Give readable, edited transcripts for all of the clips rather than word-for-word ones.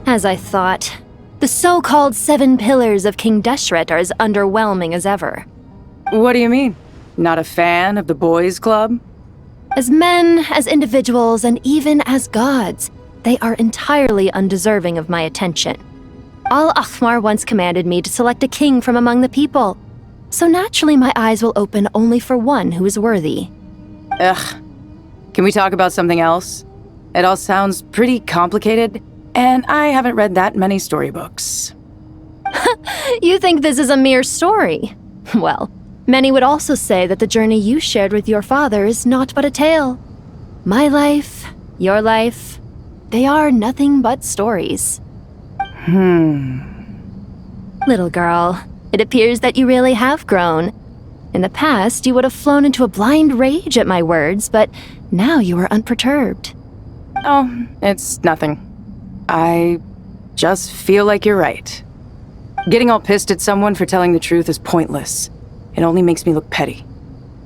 As I thought. The so-called 7 pillars of King Deshret are as underwhelming as ever. What do you mean? Not a fan of the boys' club? As men, as individuals, and even as gods, they are entirely undeserving of my attention. Al-Ahmar once commanded me to select a king from among the people, so naturally my eyes will open only for one who is worthy. Ugh. Can we talk about something else? It all sounds pretty complicated, and I haven't read that many storybooks. You think this is a mere story? Well, many would also say that the journey you shared with your father is not but a tale. My life, your life, they are nothing but stories. Little girl, it appears that you really have grown. In the past, you would have flown into a blind rage at my words, but now you are unperturbed. Oh, it's nothing. I just feel like you're right. Getting all pissed at someone for telling the truth is pointless. It only makes me look petty.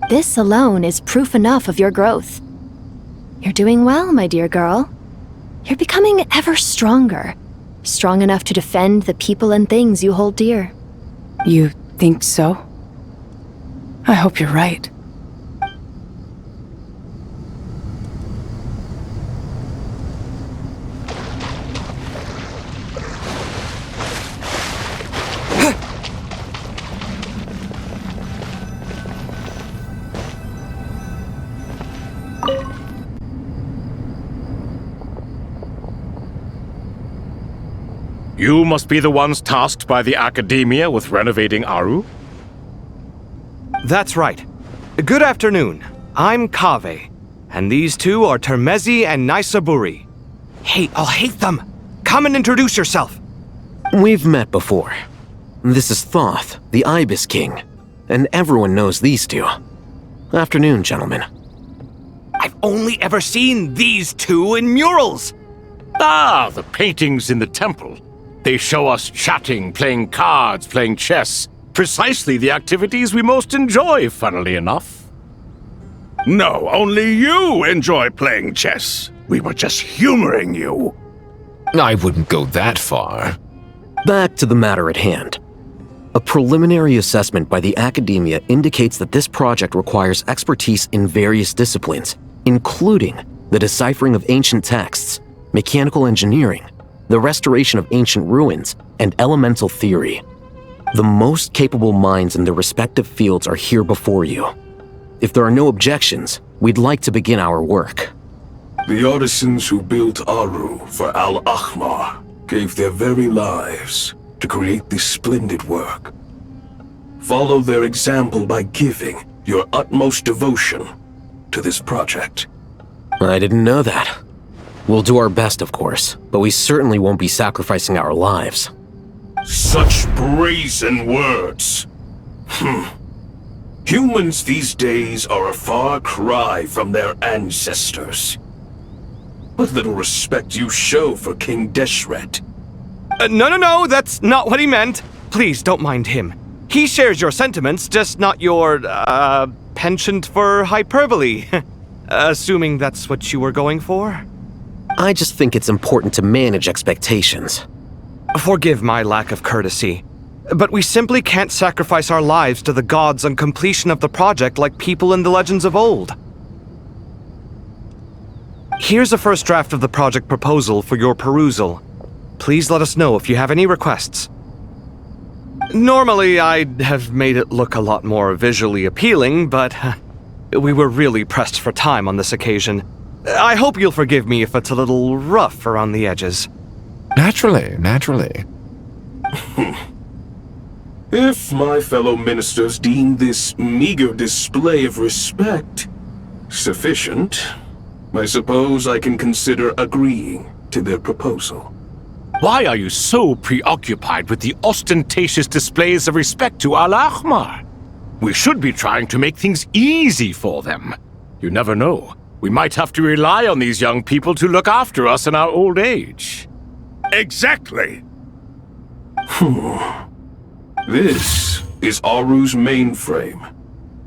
This alone is proof enough of your growth. You're doing well, my dear girl. You're becoming ever stronger. Strong enough to defend the people and things you hold dear. You think so? I hope you're right. You must be the ones tasked by the Academia with renovating Aru? That's right. Good afternoon. I'm Kaveh, and these two are Termezi and Naisaburi. Hey, I'll hate them! Come and introduce yourself! We've met before. This is Thoth, the Ibis King, and everyone knows these two. Afternoon, gentlemen. I've only ever seen these two in murals! Ah, the paintings in the temple. They show us chatting, playing cards, playing chess. Precisely the activities we most enjoy, funnily enough. No, only you enjoy playing chess. We were just humoring you. I wouldn't go that far. Back to the matter at hand. A preliminary assessment by the Academia indicates that this project requires expertise in various disciplines, including the deciphering of ancient texts, mechanical engineering, the restoration of ancient ruins, and elemental theory. The most capable minds in their respective fields are here before you. If there are no objections, we'd like to begin our work. The artisans who built Aru for Al-Ahmar gave their very lives to create this splendid work. Follow their example by giving your utmost devotion to this project. I didn't know that. We'll do our best, of course, but we certainly won't be sacrificing our lives. Such brazen words. Humans these days are a far cry from their ancestors. What little respect you show for King Deshret. No, that's not what he meant. Please, don't mind him. He shares your sentiments, just not your, penchant for hyperbole. Assuming that's what you were going for? I just think it's important to manage expectations. Forgive my lack of courtesy, but we simply can't sacrifice our lives to the gods on completion of the project like people in the legends of old. Here's a first draft of the project proposal for your perusal. Please let us know if you have any requests. Normally, I'd have made it look a lot more visually appealing, but we were really pressed for time on this occasion. I hope you'll forgive me if it's a little rough around the edges. Naturally. If my fellow ministers deem this meager display of respect sufficient, I suppose I can consider agreeing to their proposal. Why are you so preoccupied with the ostentatious displays of respect to Al-Ahmar? We should be trying to make things easy for them. You never know. We might have to rely on these young people to look after us in our old age. Exactly. This is Aru's mainframe.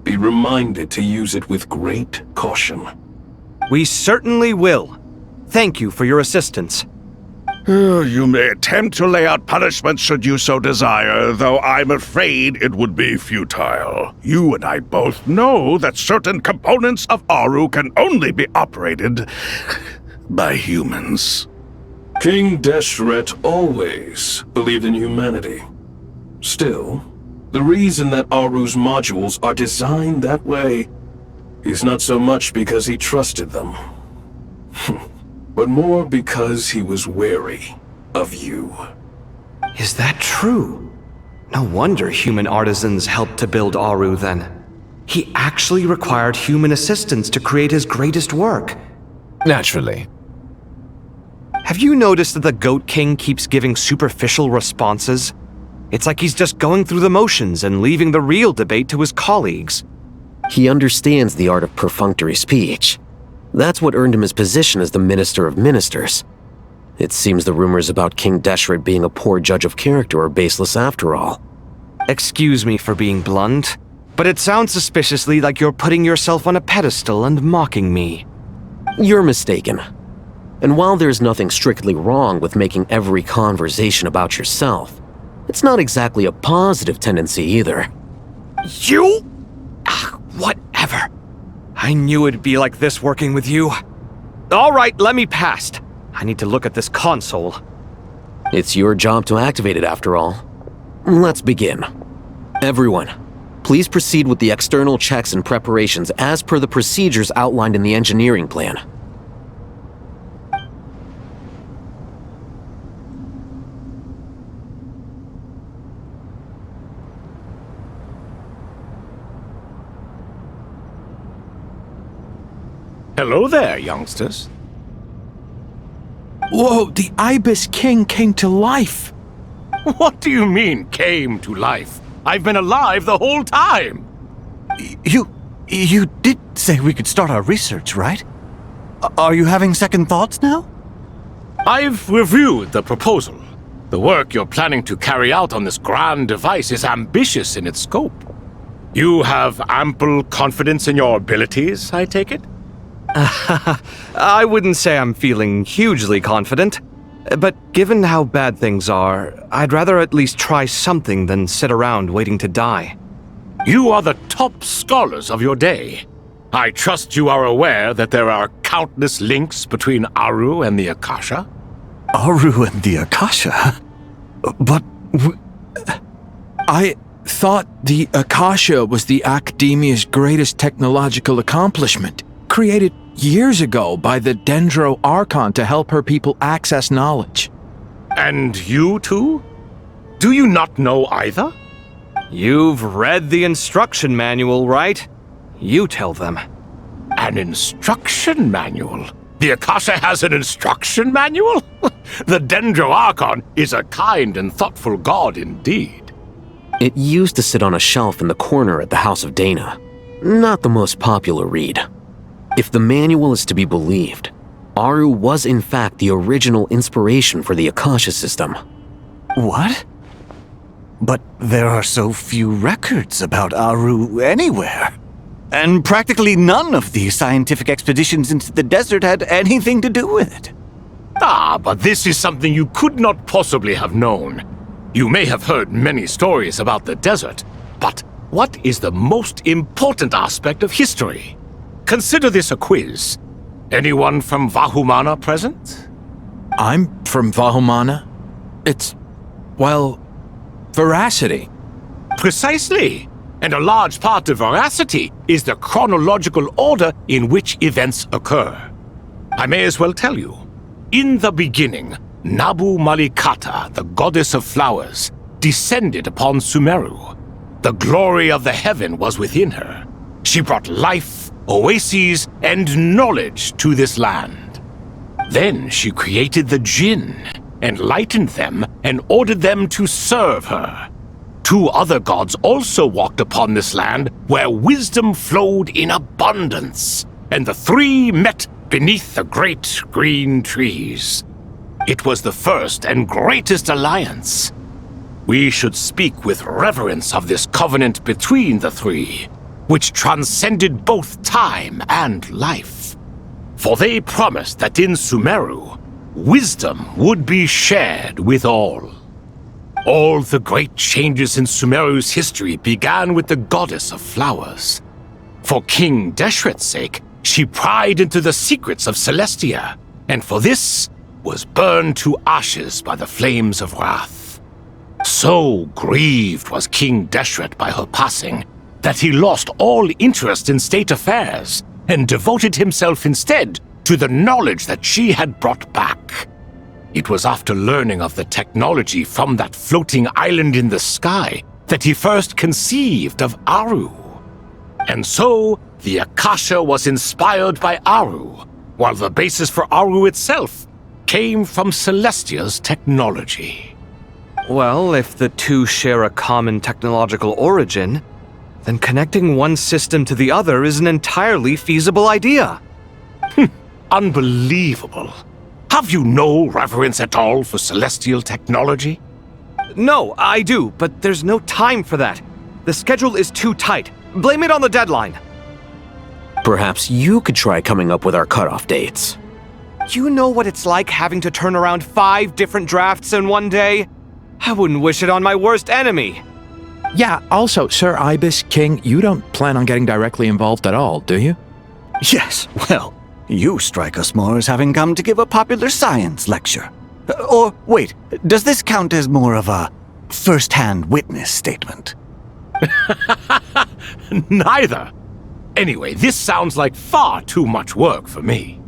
Be reminded to use it with great caution. We certainly will. Thank you for your assistance. You may attempt to lay out punishment should you so desire, though I'm afraid it would be futile. You and I both know that certain components of Aru can only be operated by humans. King Deshret always believed in humanity. Still, the reason that Aru's modules are designed that way is not so much because he trusted them, but more because he was wary of you. Is that true? No wonder human artisans helped to build Aru then. He actually required human assistance to create his greatest work. Naturally. Have you noticed that the Goat King keeps giving superficial responses? It's like he's just going through the motions and leaving the real debate to his colleagues. He understands the art of perfunctory speech. That's what earned him his position as the Minister of Ministers. It seems the rumors about King Deshret being a poor judge of character are baseless after all. Excuse me for being blunt, but it sounds suspiciously like you're putting yourself on a pedestal and mocking me. You're mistaken. And while there's nothing strictly wrong with making every conversation about yourself, it's not exactly a positive tendency either. You? Whatever. I knew it'd be like this working with you. All right, let me past. I need to look at this console. It's your job to activate it after all. Let's begin. Everyone, please proceed with the external checks and preparations as per the procedures outlined in the engineering plan. Hello there, youngsters. Whoa, the Ibis King came to life! What do you mean, came to life? I've been alive the whole time! You did say we could start our research, right? Are you having second thoughts now? I've reviewed the proposal. The work you're planning to carry out on this grand device is ambitious in its scope. You have ample confidence in your abilities, I take it? I wouldn't say I'm feeling hugely confident, but given how bad things are, I'd rather at least try something than sit around waiting to die. You are the top scholars of your day. I trust you are aware that there are countless links between Aru and the Akasha? Aru and the Akasha? But I thought the Akasha was the Academia's greatest technological accomplishment, created years ago by the Dendro Archon to help her people access knowledge. And you too? Do you not know either? You've read the instruction manual, right? You tell them. An instruction manual? The Akasha has an instruction manual? The Dendro Archon is a kind and thoughtful god indeed. It used to sit on a shelf in the corner at the House of Dana. Not the most popular read. If the manual is to be believed, Aru was in fact the original inspiration for the Akasha system. What? But there are so few records about Aru anywhere. And practically none of the scientific expeditions into the desert had anything to do with it. Ah, but this is something you could not possibly have known. You may have heard many stories about the desert, but what is the most important aspect of history? Consider this a quiz. Anyone from Vahumana present? I'm from Vahumana. It's, well, veracity. Precisely. And a large part of veracity is the chronological order in which events occur. I may as well tell you. In the beginning, Nabu Malikata, the goddess of flowers, descended upon Sumeru. The glory of the heaven was within her. She brought life, oases, and knowledge to this land. Then she created the Jinn, enlightened them, and ordered them to serve her. Two other gods also walked upon this land where wisdom flowed in abundance, and the three met beneath the great green trees. It was the first and greatest alliance. We should speak with reverence of this covenant between the three, which transcended both time and life. For they promised that in Sumeru, wisdom would be shared with all. All the great changes in Sumeru's history began with the goddess of flowers. For King Deshret's sake, she pried into the secrets of Celestia, and for this was burned to ashes by the flames of wrath. So grieved was King Deshret by her passing that he lost all interest in state affairs and devoted himself instead to the knowledge that she had brought back. It was after learning of the technology from that floating island in the sky that he first conceived of Aru. And so, the Akasha was inspired by Aru, while the basis for Aru itself came from Celestia's technology. Well, if the two share a common technological origin, then connecting one system to the other is an entirely feasible idea. Unbelievable. Have you no reverence at all for celestial technology? No, I do, but there's no time for that. The schedule is too tight. Blame it on the deadline. Perhaps you could try coming up with our cutoff dates. You know what it's like having to turn around 5 different drafts in one day? I wouldn't wish it on my worst enemy. Yeah, also, Sir Ibis, King, you don't plan on getting directly involved at all, do you? Yes, well, you strike us more as having come to give a popular science lecture. Or, wait, does this count as more of a first-hand witness statement? Neither. Anyway, this sounds like far too much work for me.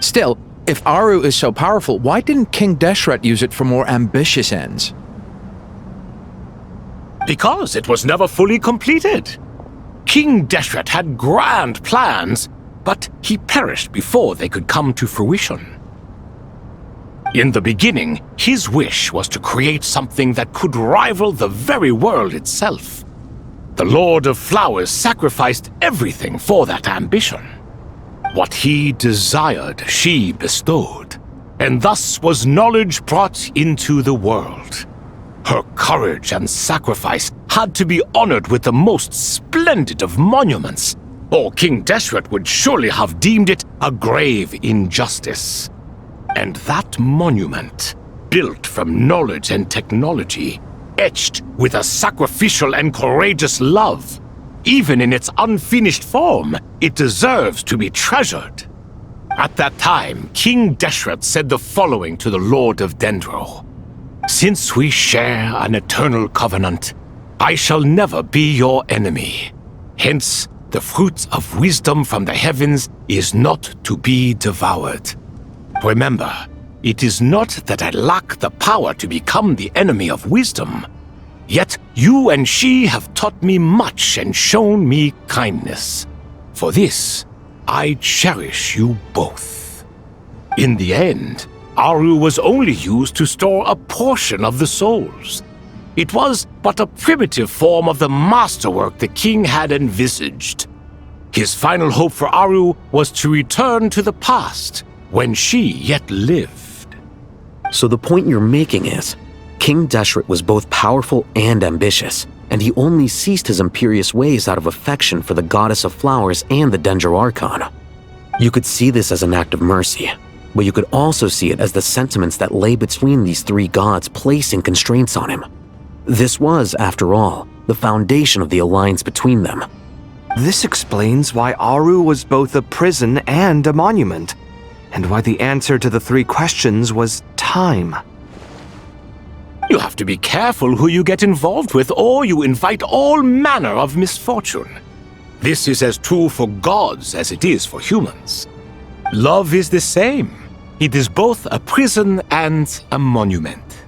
Still, if Aru is so powerful, why didn't King Deshret use it for more ambitious ends? Because it was never fully completed. King Deshret had grand plans, but he perished before they could come to fruition. In the beginning, his wish was to create something that could rival the very world itself. The Lord of Flowers sacrificed everything for that ambition. What he desired, she bestowed, and thus was knowledge brought into the world. Her courage and sacrifice had to be honored with the most splendid of monuments, or King Deshret would surely have deemed it a grave injustice. And that monument, built from knowledge and technology, etched with a sacrificial and courageous love, even in its unfinished form, it deserves to be treasured. At that time, King Deshret said the following to the Lord of Dendro. Since we share an eternal covenant, I shall never be your enemy. Hence, the fruit of wisdom from the heavens is not to be devoured. Remember, it is not that I lack the power to become the enemy of wisdom. Yet you and she have taught me much and shown me kindness. For this, I cherish you both. In the end, Aru was only used to store a portion of the souls. It was but a primitive form of the masterwork the king had envisaged. His final hope for Aru was to return to the past, when she yet lived. So the point you're making is, King Deshret was both powerful and ambitious, and he only ceased his imperious ways out of affection for the goddess of flowers and the Dendro Archon. You could see this as an act of mercy, but you could also see it as the sentiments that lay between these three gods placing constraints on him. This was, after all, the foundation of the alliance between them. This explains why Aru was both a prison and a monument, and why the answer to the 3 questions was time. You have to be careful who you get involved with, or you invite all manner of misfortune. This is as true for gods as it is for humans. Love is the same. It is both a prison and a monument.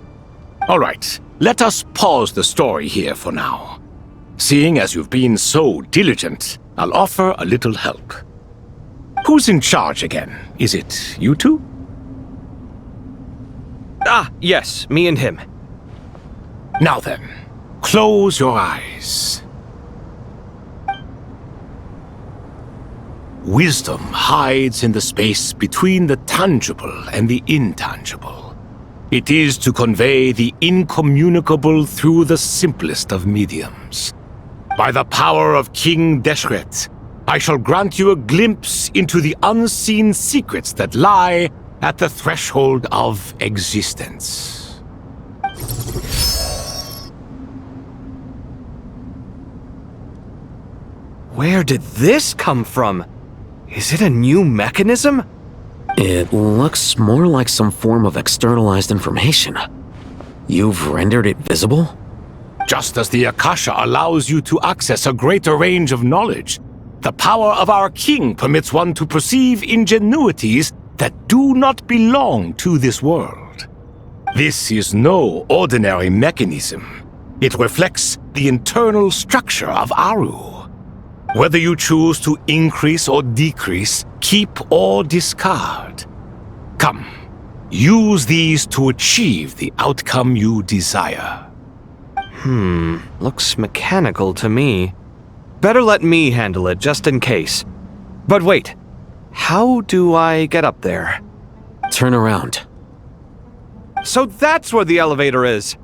All right, let us pause the story here for now. Seeing as you've been so diligent, I'll offer a little help. Who's in charge again? Is it you two? Ah, yes, me and him. Now then, close your eyes. Wisdom hides in the space between the tangible and the intangible. It is to convey the incommunicable through the simplest of mediums. By the power of King Deshret, I shall grant you a glimpse into the unseen secrets that lie at the threshold of existence. Where did this come from? Is it a new mechanism? It looks more like some form of externalized information. You've rendered it visible? Just as the Akasha allows you to access a greater range of knowledge, the power of our king permits one to perceive ingenuities that do not belong to this world. This is no ordinary mechanism. It reflects the internal structure of Aru. Whether you choose to increase or decrease, keep or discard. Come, use these to achieve the outcome you desire. Looks mechanical to me. Better let me handle it, just in case. But wait, how do I get up there? Turn around. So that's where the elevator is!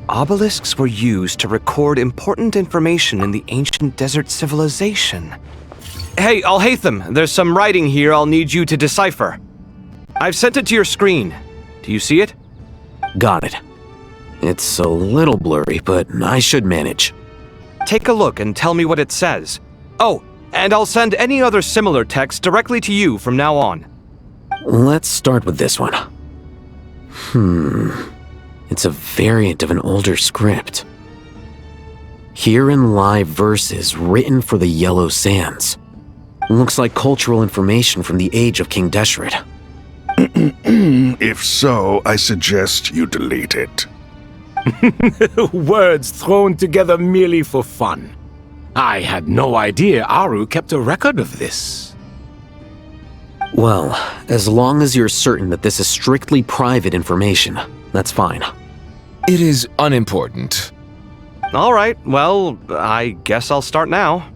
Obelisks were used to record important information in the ancient desert civilization. Hey, Al-Haytham, there's some writing here I'll need you to decipher. I've sent it to your screen. Do you see it? Got it. It's a little blurry, but I should manage. Take a look and tell me what it says. Oh, and I'll send any other similar text directly to you from now on. Let's start with this one. It's a variant of an older script. Herein lie verses written for the Yellow Sands. Looks like cultural information from the age of King Deshret. If so, I suggest you delete it. Words thrown together merely for fun. I had no idea Aru kept a record of this. Well, as long as you're certain that this is strictly private information, that's fine. It is unimportant. All right, well, I guess I'll start now.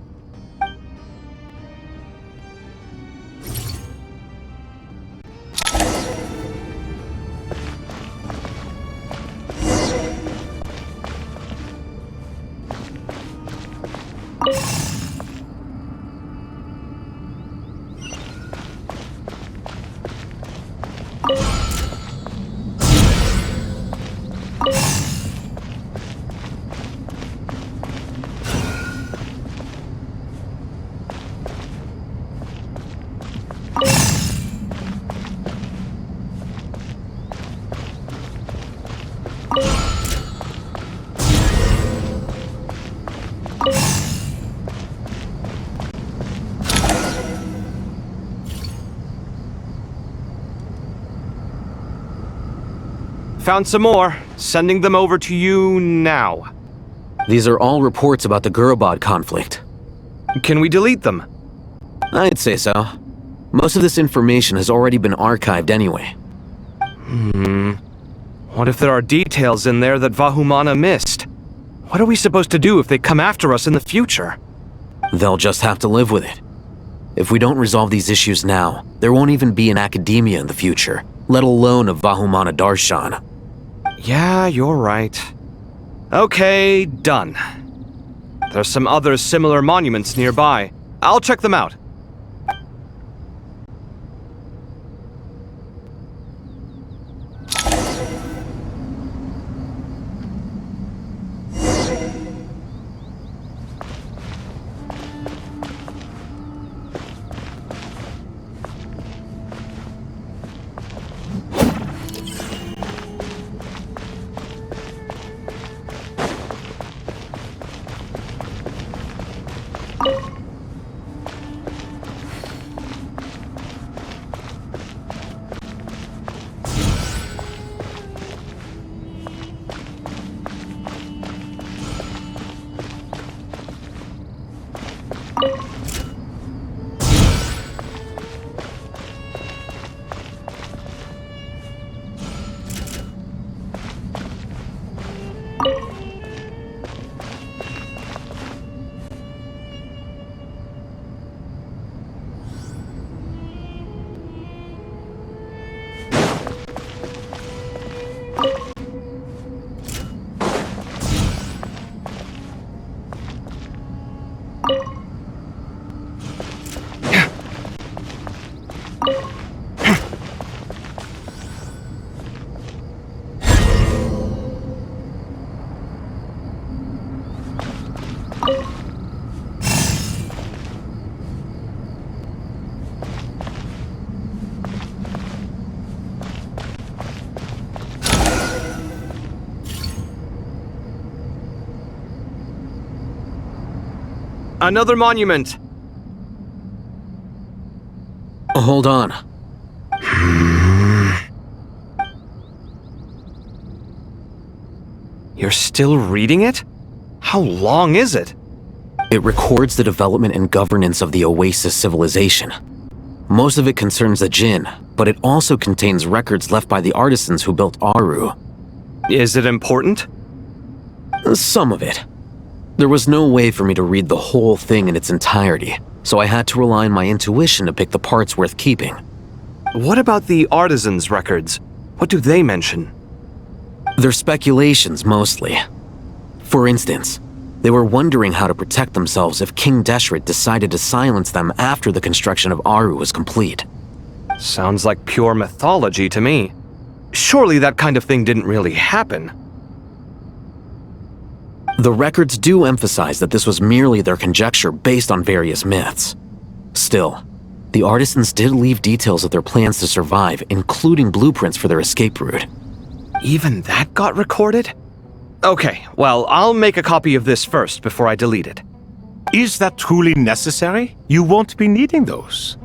Found some more. Sending them over to you now. These are all reports about the Gurubad conflict. Can we delete them? I'd say so. Most of this information has already been archived anyway. What if there are details in there that Vahumana missed? What are we supposed to do if they come after us in the future? They'll just have to live with it. If we don't resolve these issues now, there won't even be an academia in the future, let alone a Vahumana Darshan. Yeah, you're right. Okay, done. There's some other similar monuments nearby. I'll check them out. Another monument! Hold on. You're still reading it? How long is it? It records the development and governance of the Oasis civilization. Most of it concerns the Jinn, but it also contains records left by the artisans who built Aru. Is it important? Some of it. There was no way for me to read the whole thing in its entirety, so I had to rely on my intuition to pick the parts worth keeping. What about the artisans' records? What do they mention? They're speculations, mostly. For instance, they were wondering how to protect themselves if King Deshret decided to silence them after the construction of Aru was complete. Sounds like pure mythology to me. Surely that kind of thing didn't really happen. The records do emphasize that this was merely their conjecture based on various myths. Still, the artisans did leave details of their plans to survive, including blueprints for their escape route. Even that got recorded? Okay, well, I'll make a copy of this first before I delete it. Is that truly necessary? You won't be needing those.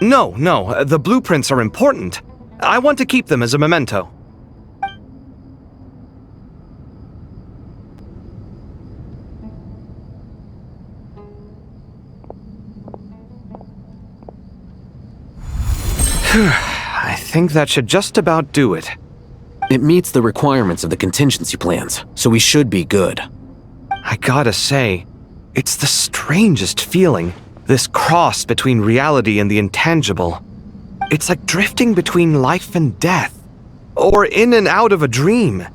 No, the blueprints are important. I want to keep them as a memento. I think that should just about do it. It meets the requirements of the contingency plans, so we should be good. I gotta say, it's the strangest feeling, this cross between reality and the intangible. It's like drifting between life and death, or in and out of a dream,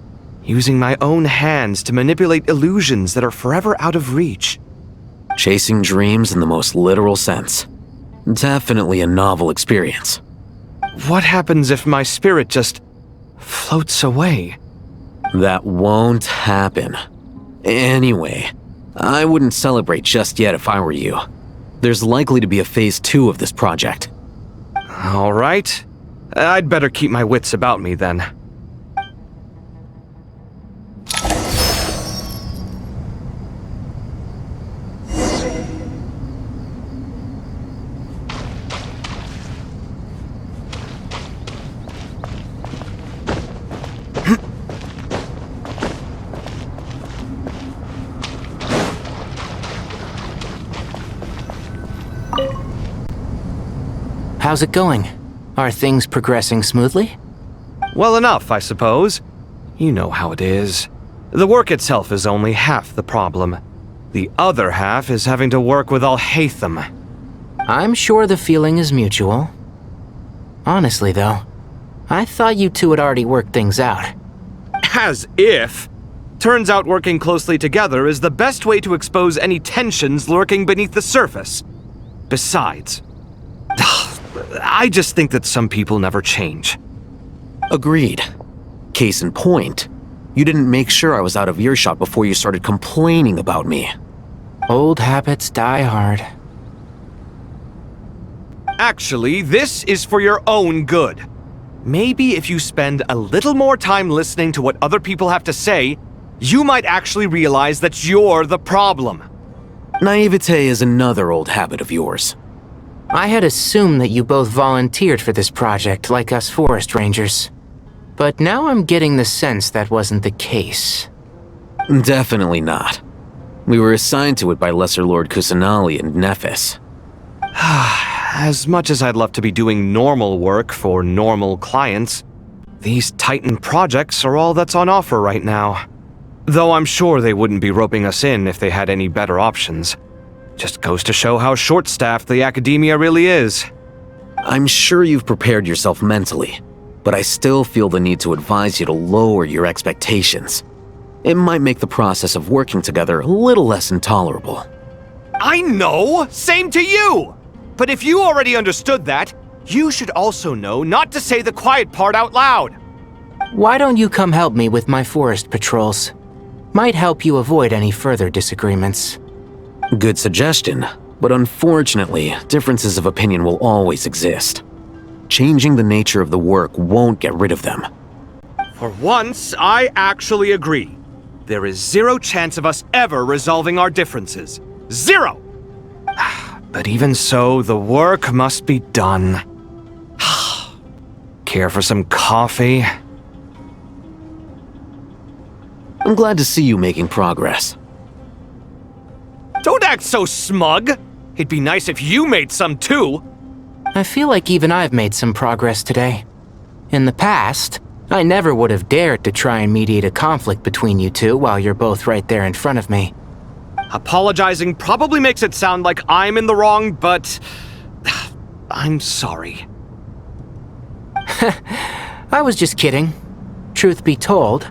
using my own hands to manipulate illusions that are forever out of reach. Chasing dreams in the most literal sense. Definitely a novel experience. What happens if my spirit just floats away? That won't happen. Anyway, I wouldn't celebrate just yet if I were you. There's likely to be a phase 2 of this project. All right. I'd better keep my wits about me then. How's it going? Are things progressing smoothly? Well enough, I suppose. You know how it is. The work itself is only half the problem. The other half is having to work with Al-Haytham. I'm sure the feeling is mutual. Honestly, though, I thought you two had already worked things out. As if! Turns out working closely together is the best way to expose any tensions lurking beneath the surface. Besides, I just think that some people never change. Agreed. Case in point, you didn't make sure I was out of earshot before you started complaining about me. Old habits die hard. Actually, this is for your own good. Maybe if you spend a little more time listening to what other people have to say, you might actually realize that you're the problem. Naivete is another old habit of yours. I had assumed that you both volunteered for this project like us forest rangers. But now I'm getting the sense that wasn't the case. Definitely not. We were assigned to it by Lesser Lord Kusanali and Nephis. As much as I'd love to be doing normal work for normal clients, these Titan projects are all that's on offer right now. Though I'm sure they wouldn't be roping us in if they had any better options. Just goes to show how short-staffed the academia really is. I'm sure you've prepared yourself mentally, but I still feel the need to advise you to lower your expectations. It might make the process of working together a little less intolerable. I know! Same to you! But if you already understood that, You should also know not to say the quiet part out loud. Why don't you come help me with my forest patrols? Might help you avoid any further disagreements. Good suggestion, but unfortunately, differences of opinion will always exist. Changing the nature of the work won't get rid of them. For once, I actually agree. There is zero chance of us ever resolving our differences. Zero! But even so, the work must be done. Care for some coffee? I'm glad to see you making progress. Don't act so smug! It'd be nice if you made some too! I feel like even I've made some progress today. In the past, I never would have dared to try and mediate a conflict between you two while you're both right there in front of me. Apologizing probably makes it sound like I'm in the wrong, but I'm sorry. I was just kidding. Truth be told,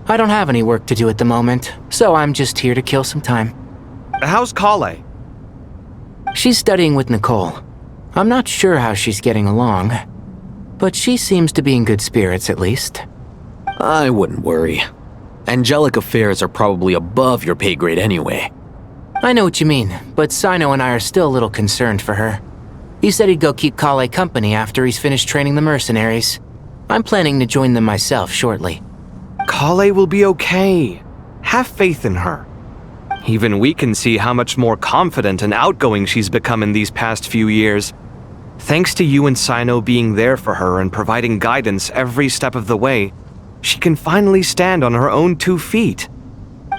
I don't have any work to do at the moment, so I'm just here to kill some time. How's Kale? She's studying with Nicole. I'm not sure how she's getting along, but she seems to be in good spirits at least. I wouldn't worry. Angelic affairs are probably above your pay grade anyway. I know what you mean, but Sino and I are still a little concerned for her. He said he'd go keep Kale company after he's finished training the mercenaries. I'm planning to join them myself shortly. Kale will be okay. Have faith in her. Even we can see how much more confident and outgoing she's become in these past few years. Thanks to you and Sino being there for her and providing guidance every step of the way, she can finally stand on her own 2 feet.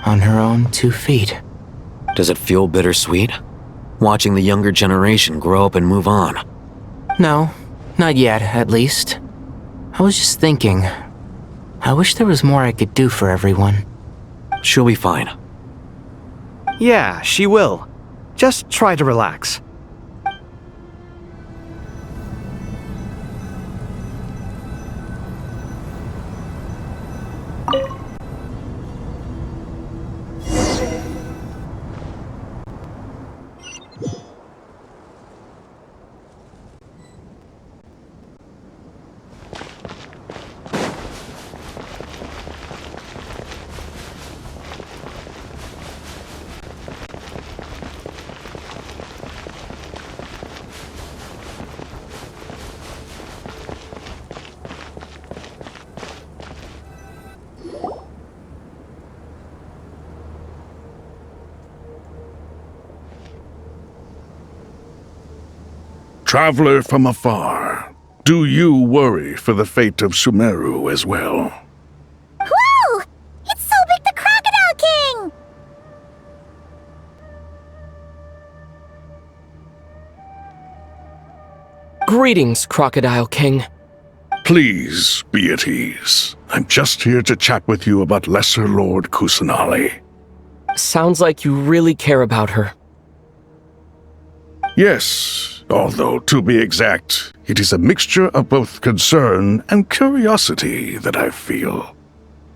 On her own 2 feet. Does it feel bittersweet? Watching the younger generation grow up and move on? No, not yet, at least. I was just thinking, I wish there was more I could do for everyone. She'll be fine. Yeah, she will. Just try to relax. Traveler from afar, do you worry for the fate of Sumeru as well? Whoa! It's Sobek the Crocodile King! Greetings, Crocodile King. Please be at ease. I'm just here to chat with you about Lesser Lord Kusanali. Sounds like you really care about her. Yes, although to be exact, it is a mixture of both concern and curiosity that I feel.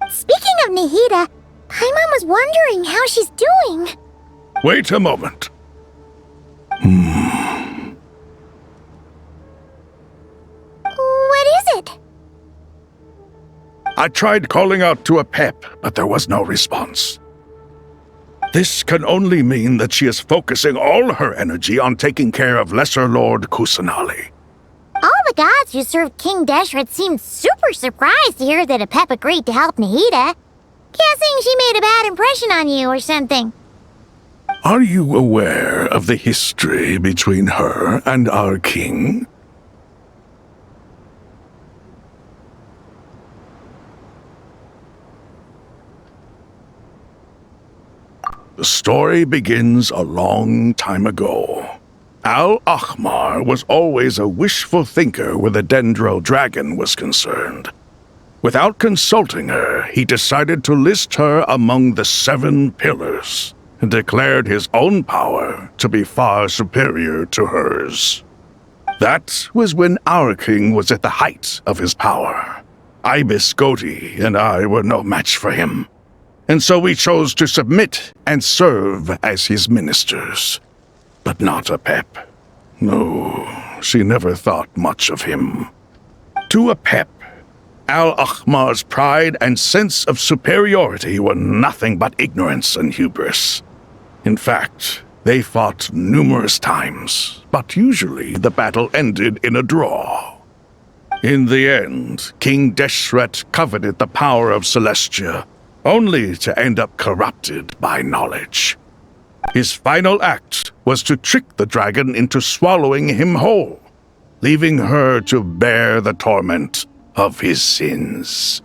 Speaking of Nahida, Paimon was wondering how she's doing. Wait a moment. What is it? I tried calling out to a pep, but there was no response. This can only mean that she is focusing all her energy on taking care of Lesser Lord Kusanali. All the gods who served King Deshret seemed super surprised to hear that Apep agreed to help Nahida. Guessing she made a bad impression on you or something. Are you aware of the history between her and our king? The story begins a long time ago. Al-Ahmar was always a wishful thinker where the Dendro dragon was concerned. Without consulting her, he decided to list her among the 7 pillars and declared his own power to be far superior to hers. That was when our king was at the height of his power. Ibis Goti and I were no match for him. And so we chose to submit and serve as his ministers. But not Apep. No, she never thought much of him. To Apep, Al-Ahmar's pride and sense of superiority were nothing but ignorance and hubris. In fact, they fought numerous times, but usually the battle ended in a draw. In the end, King Deshret coveted the power of Celestia, only to end up corrupted by knowledge. His final act was to trick the dragon into swallowing him whole, leaving her to bear the torment of his sins.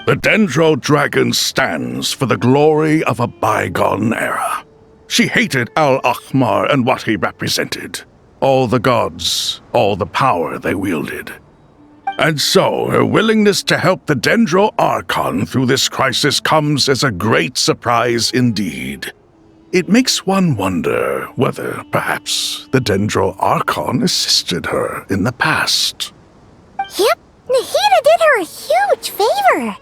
The Dendro Dragon stands for the glory of a bygone era. She hated Al-Ahmar and what he represented, all the gods, all the power they wielded. And so, her willingness to help the Dendro Archon through this crisis comes as a great surprise indeed. It makes one wonder whether, perhaps, the Dendro Archon assisted her in the past. Yep, Nahida did her a huge favor.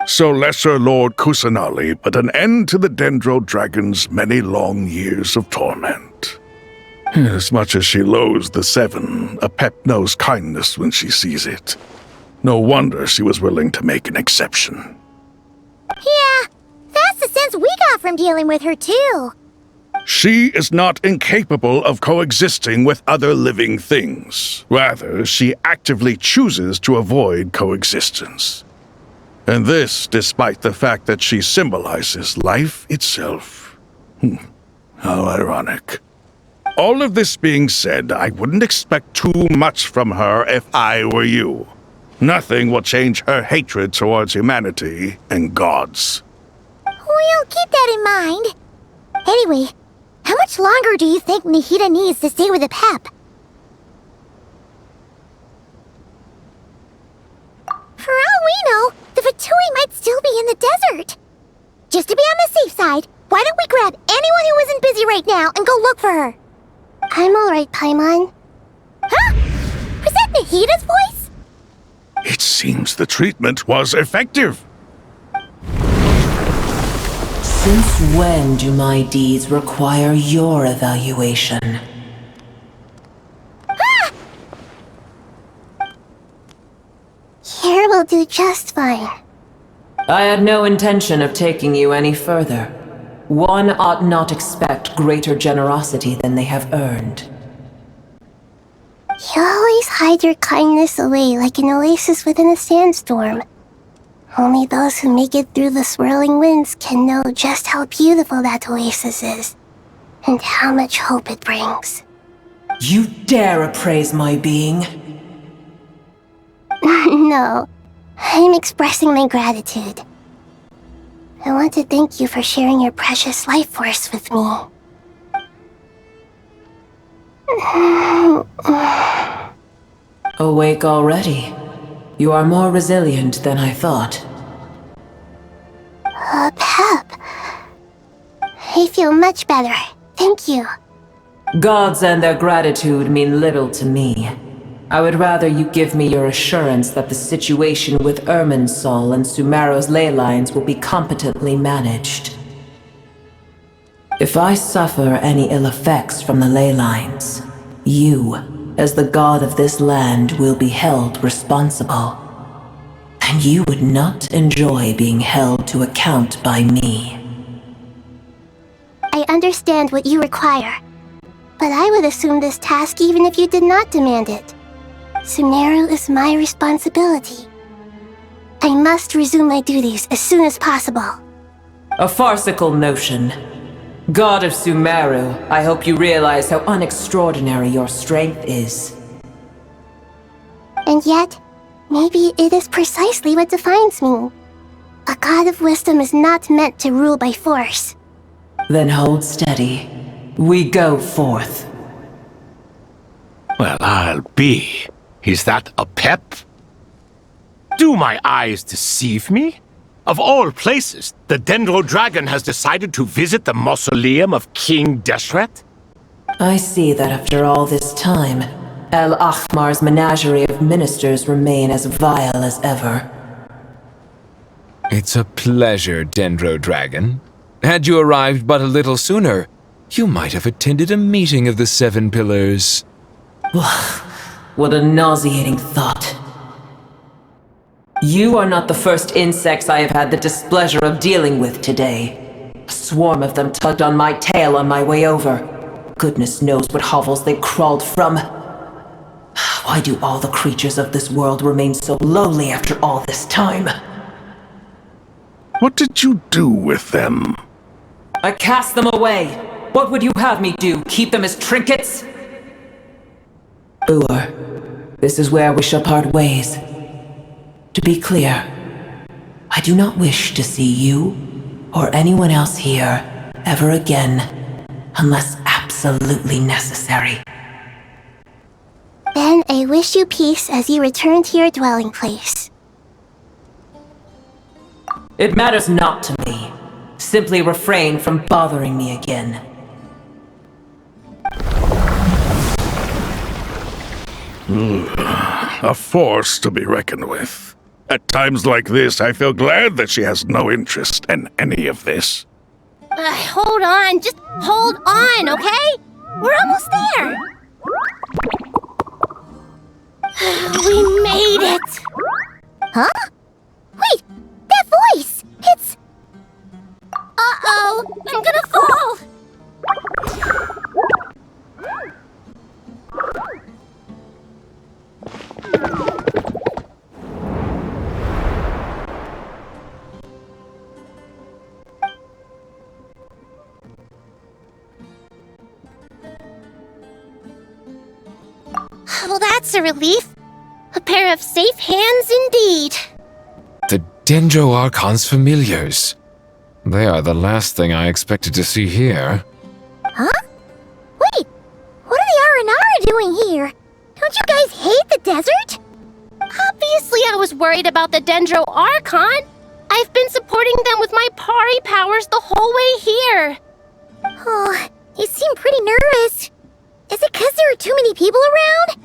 So Lesser Lord Kusanali put an end to the Dendro Dragon's many long years of torment. As much as she loathes the Seven, Apep knows kindness when she sees it. No wonder she was willing to make an exception. Yeah, that's the sense we got from dealing with her too. She is not incapable of coexisting with other living things. Rather, she actively chooses to avoid coexistence. And this despite the fact that she symbolizes life itself. How ironic. All of this being said, I wouldn't expect too much from her if I were you. Nothing will change her hatred towards humanity and gods. We'll keep that in mind. Anyway, how much longer do you think Nahida needs to stay with Apep? For all we know, the Fatui might still be in the desert. Just to be on the safe side, why don't we grab anyone who isn't busy right now and go look for her? I'm alright, Paimon. Huh? Was that Nahida's voice? It seems the treatment was effective. Since when do my deeds require your evaluation? Here will do just fine. I had no intention of taking you any further. One ought not expect greater generosity than they have earned. You always hide your kindness away like an oasis within a sandstorm. Only those who make it through the swirling winds can know just how beautiful that oasis is, and how much hope it brings. You dare appraise my being? No, I'm expressing my gratitude. I want to thank you for sharing your precious life force with me. Awake already? You are more resilient than I thought. Pep. I feel much better. Thank you. Gods and their gratitude mean little to me. I would rather you give me your assurance that the situation with Irminsul and Sumeru's ley lines will be competently managed. If I suffer any ill effects from the ley lines, you, as the god of this land, will be held responsible. And you would not enjoy being held to account by me. I understand what you require, but I would assume this task even if you did not demand it. Sumeru is my responsibility. I must resume my duties as soon as possible. A farcical notion. God of Sumeru, I hope you realize how unextraordinary your strength is. And yet, maybe it is precisely what defines me. A god of wisdom is not meant to rule by force. Then hold steady. We go forth. Well, I'll be. Is that a pep? Do my eyes deceive me? Of all places, the Dendro Dragon has decided to visit the mausoleum of King Deshret? I see that after all this time, Al-Ahmar's menagerie of ministers remain as vile as ever. It's a pleasure, Dendro Dragon. Had you arrived but a little sooner, you might have attended a meeting of the Seven Pillars. What a nauseating thought. You are not the first insects I have had the displeasure of dealing with today. A swarm of them tugged on my tail on my way over. Goodness knows what hovels they crawled from. Why do all the creatures of this world remain so lowly after all this time? What did you do with them? I cast them away. What would you have me do? Keep them as trinkets? Uur, this is where we shall part ways. To be clear, I do not wish to see you or anyone else here ever again, unless absolutely necessary. Then I wish you peace as you return to your dwelling place. It matters not to me. Simply refrain from bothering me again. A force to be reckoned with. At times like this, I feel glad that she has no interest in any of this. Hold on, just hold on, okay? We're almost there. We made it. Huh? Wait, that voice! It's... Uh-oh, I'm gonna fall! Well, that's a relief. A pair of safe hands indeed. The Dendro Archon's familiars. They are the last thing I expected to see here. Huh? Wait, what are the R&R doing here? Don't you guys hate the desert? Obviously I was worried about the Dendro Archon. I've been supporting them with my Pari powers the whole way here. Oh, you seem pretty nervous. Is it because there are too many people around?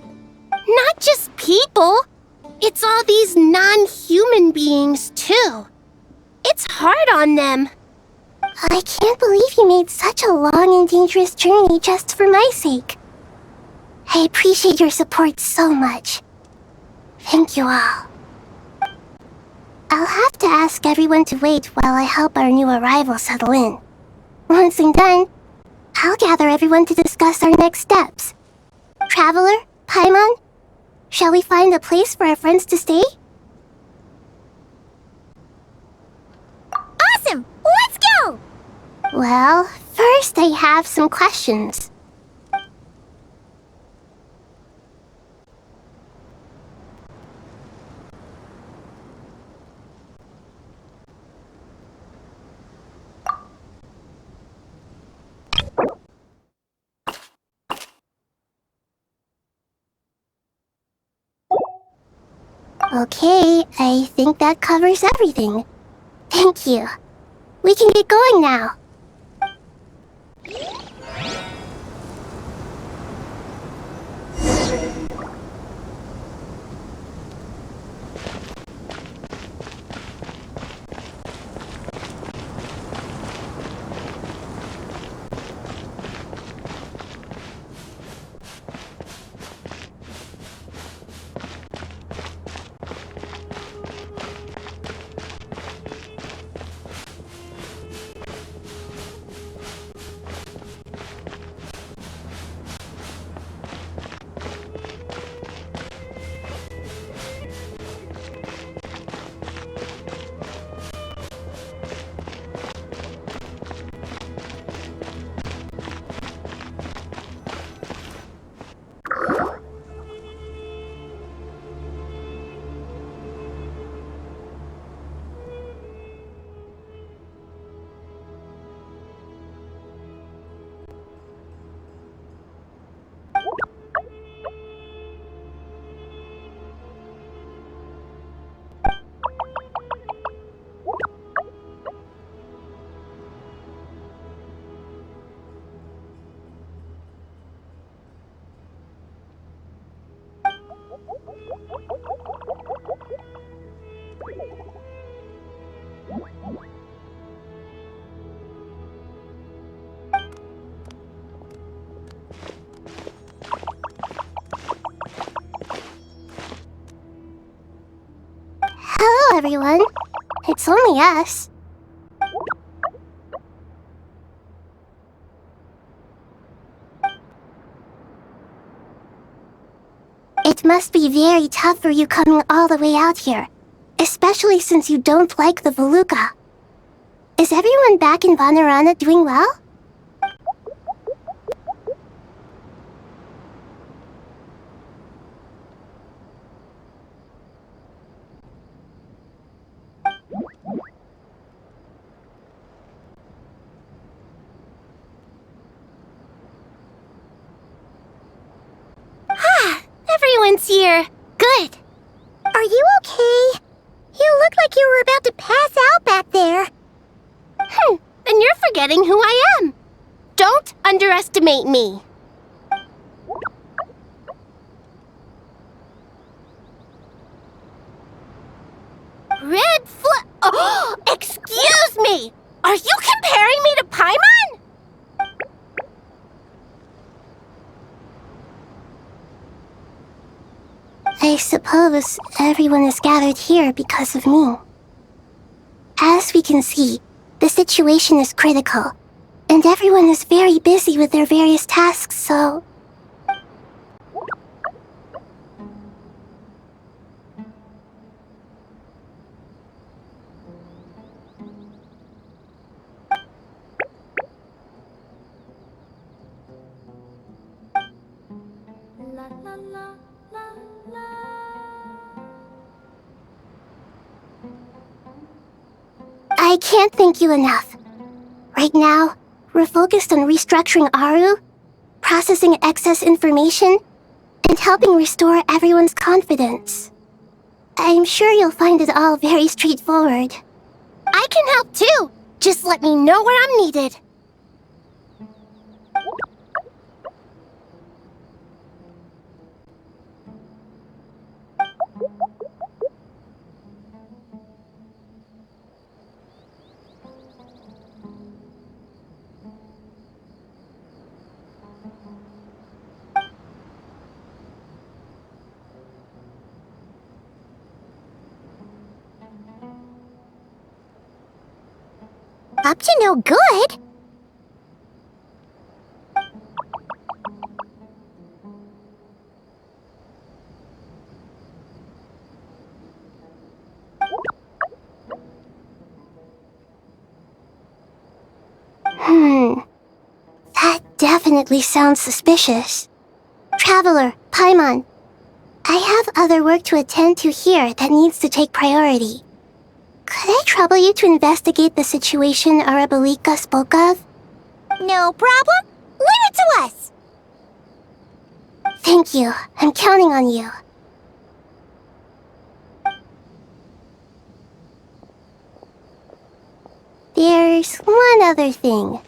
Not just people. It's all these non-human beings, too. It's hard on them. I can't believe you made such a long and dangerous journey just for my sake. I appreciate your support so much. Thank you all. I'll have to ask everyone to wait while I help our new arrival settle in. Once I'm done, I'll gather everyone to discuss our next steps. Traveler, Paimon, shall we find a place for our friends to stay? Awesome! Let's go! Well, first I have some questions. Okay, I think that covers everything. Thank you. We can get going now. fun. It's only us. It must be very tough for you coming all the way out here, especially since you don't like the Voluka. Is everyone back in Vanarana doing well? Everyone's here. Good. Are you okay? You look like you were about to pass out back there. Then you're forgetting who I am. Don't underestimate me. Red flag. Oh, excuse me. Are you comparing me to Paimon? I suppose everyone is gathered here because of me. As we can see, the situation is critical, and everyone is very busy with their various tasks, so... I can't thank you enough. Right now, we're focused on restructuring Aru, processing excess information, and helping restore everyone's confidence. I'm sure you'll find it all very straightforward. I can help too! Just let me know where I'm needed. Up to no good? That definitely sounds suspicious. Traveler, Paimon, I have other work to attend to here that needs to take priority. Could I trouble you to investigate the situation Arabalika spoke of? No problem. Leave it to us. Thank you. I'm counting on you. There's one other thing.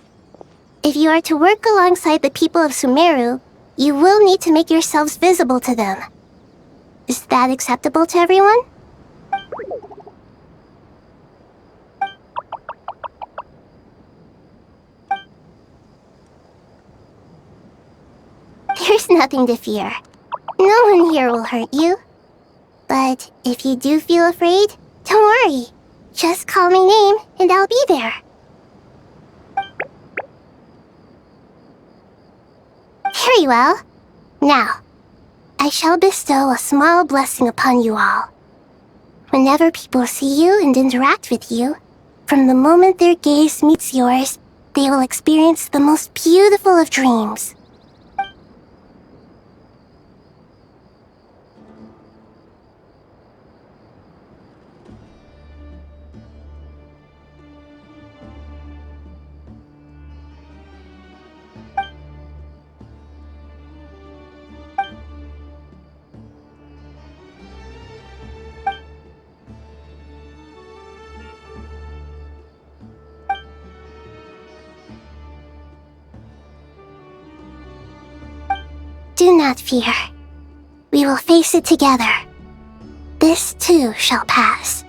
If you are to work alongside the people of Sumeru, you will need to make yourselves visible to them. Is that acceptable to everyone? There's nothing to fear. No one here will hurt you. But if you do feel afraid, don't worry. Just call my name and I'll be there. Very well. Now, I shall bestow a small blessing upon you all. Whenever people see you and interact with you, from the moment their gaze meets yours, they will experience the most beautiful of dreams. Do not fear. We will face it together. This too shall pass.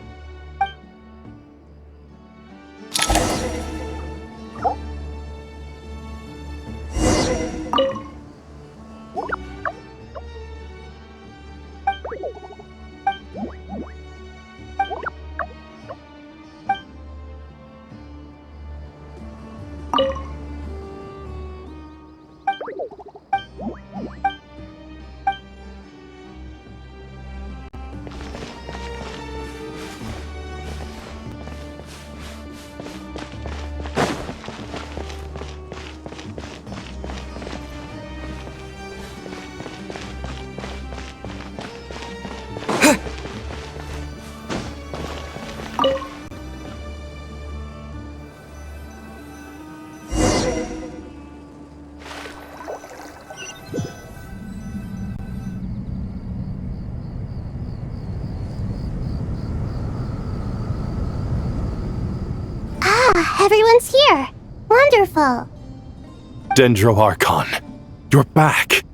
Everyone's here. Wonderful. Dendro Archon, you're back.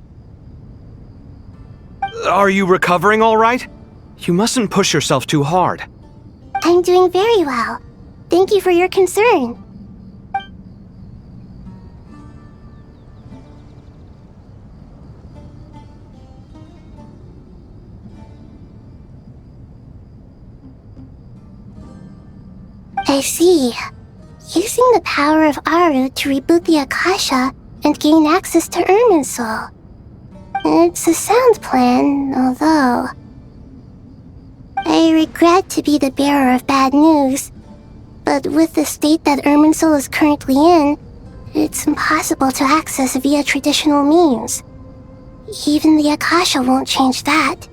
Are you recovering all right? You mustn't push yourself too hard. I'm doing very well. Thank you for your concern. I see. Using the power of Aru to reboot the Akasha and gain access to Irmin's soul. It's a sound plan, although... I regret to be the bearer of bad news, but with the state that Irmin's soul is currently in, it's impossible to access via traditional means. Even the Akasha won't change that.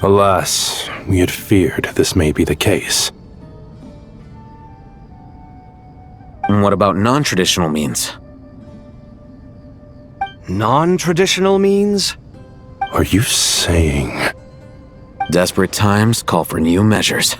Alas, we had feared this may be the case. What about non-traditional means? Non-traditional means? Are you saying... Desperate times call for new measures.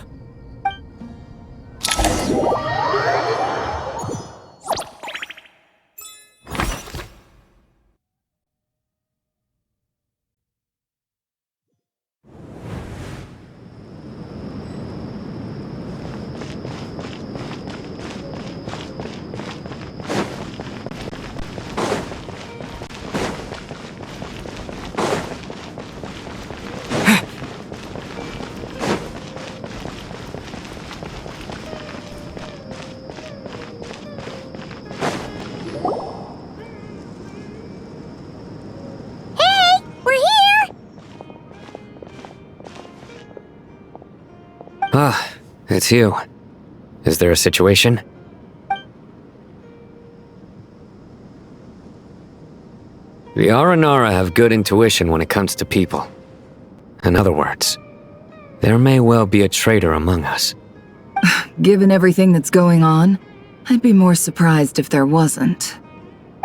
Ah, it's you. Is there a situation? The Aranara have good intuition when it comes to people. In other words, there may well be a traitor among us. Given everything that's going on, I'd be more surprised if there wasn't.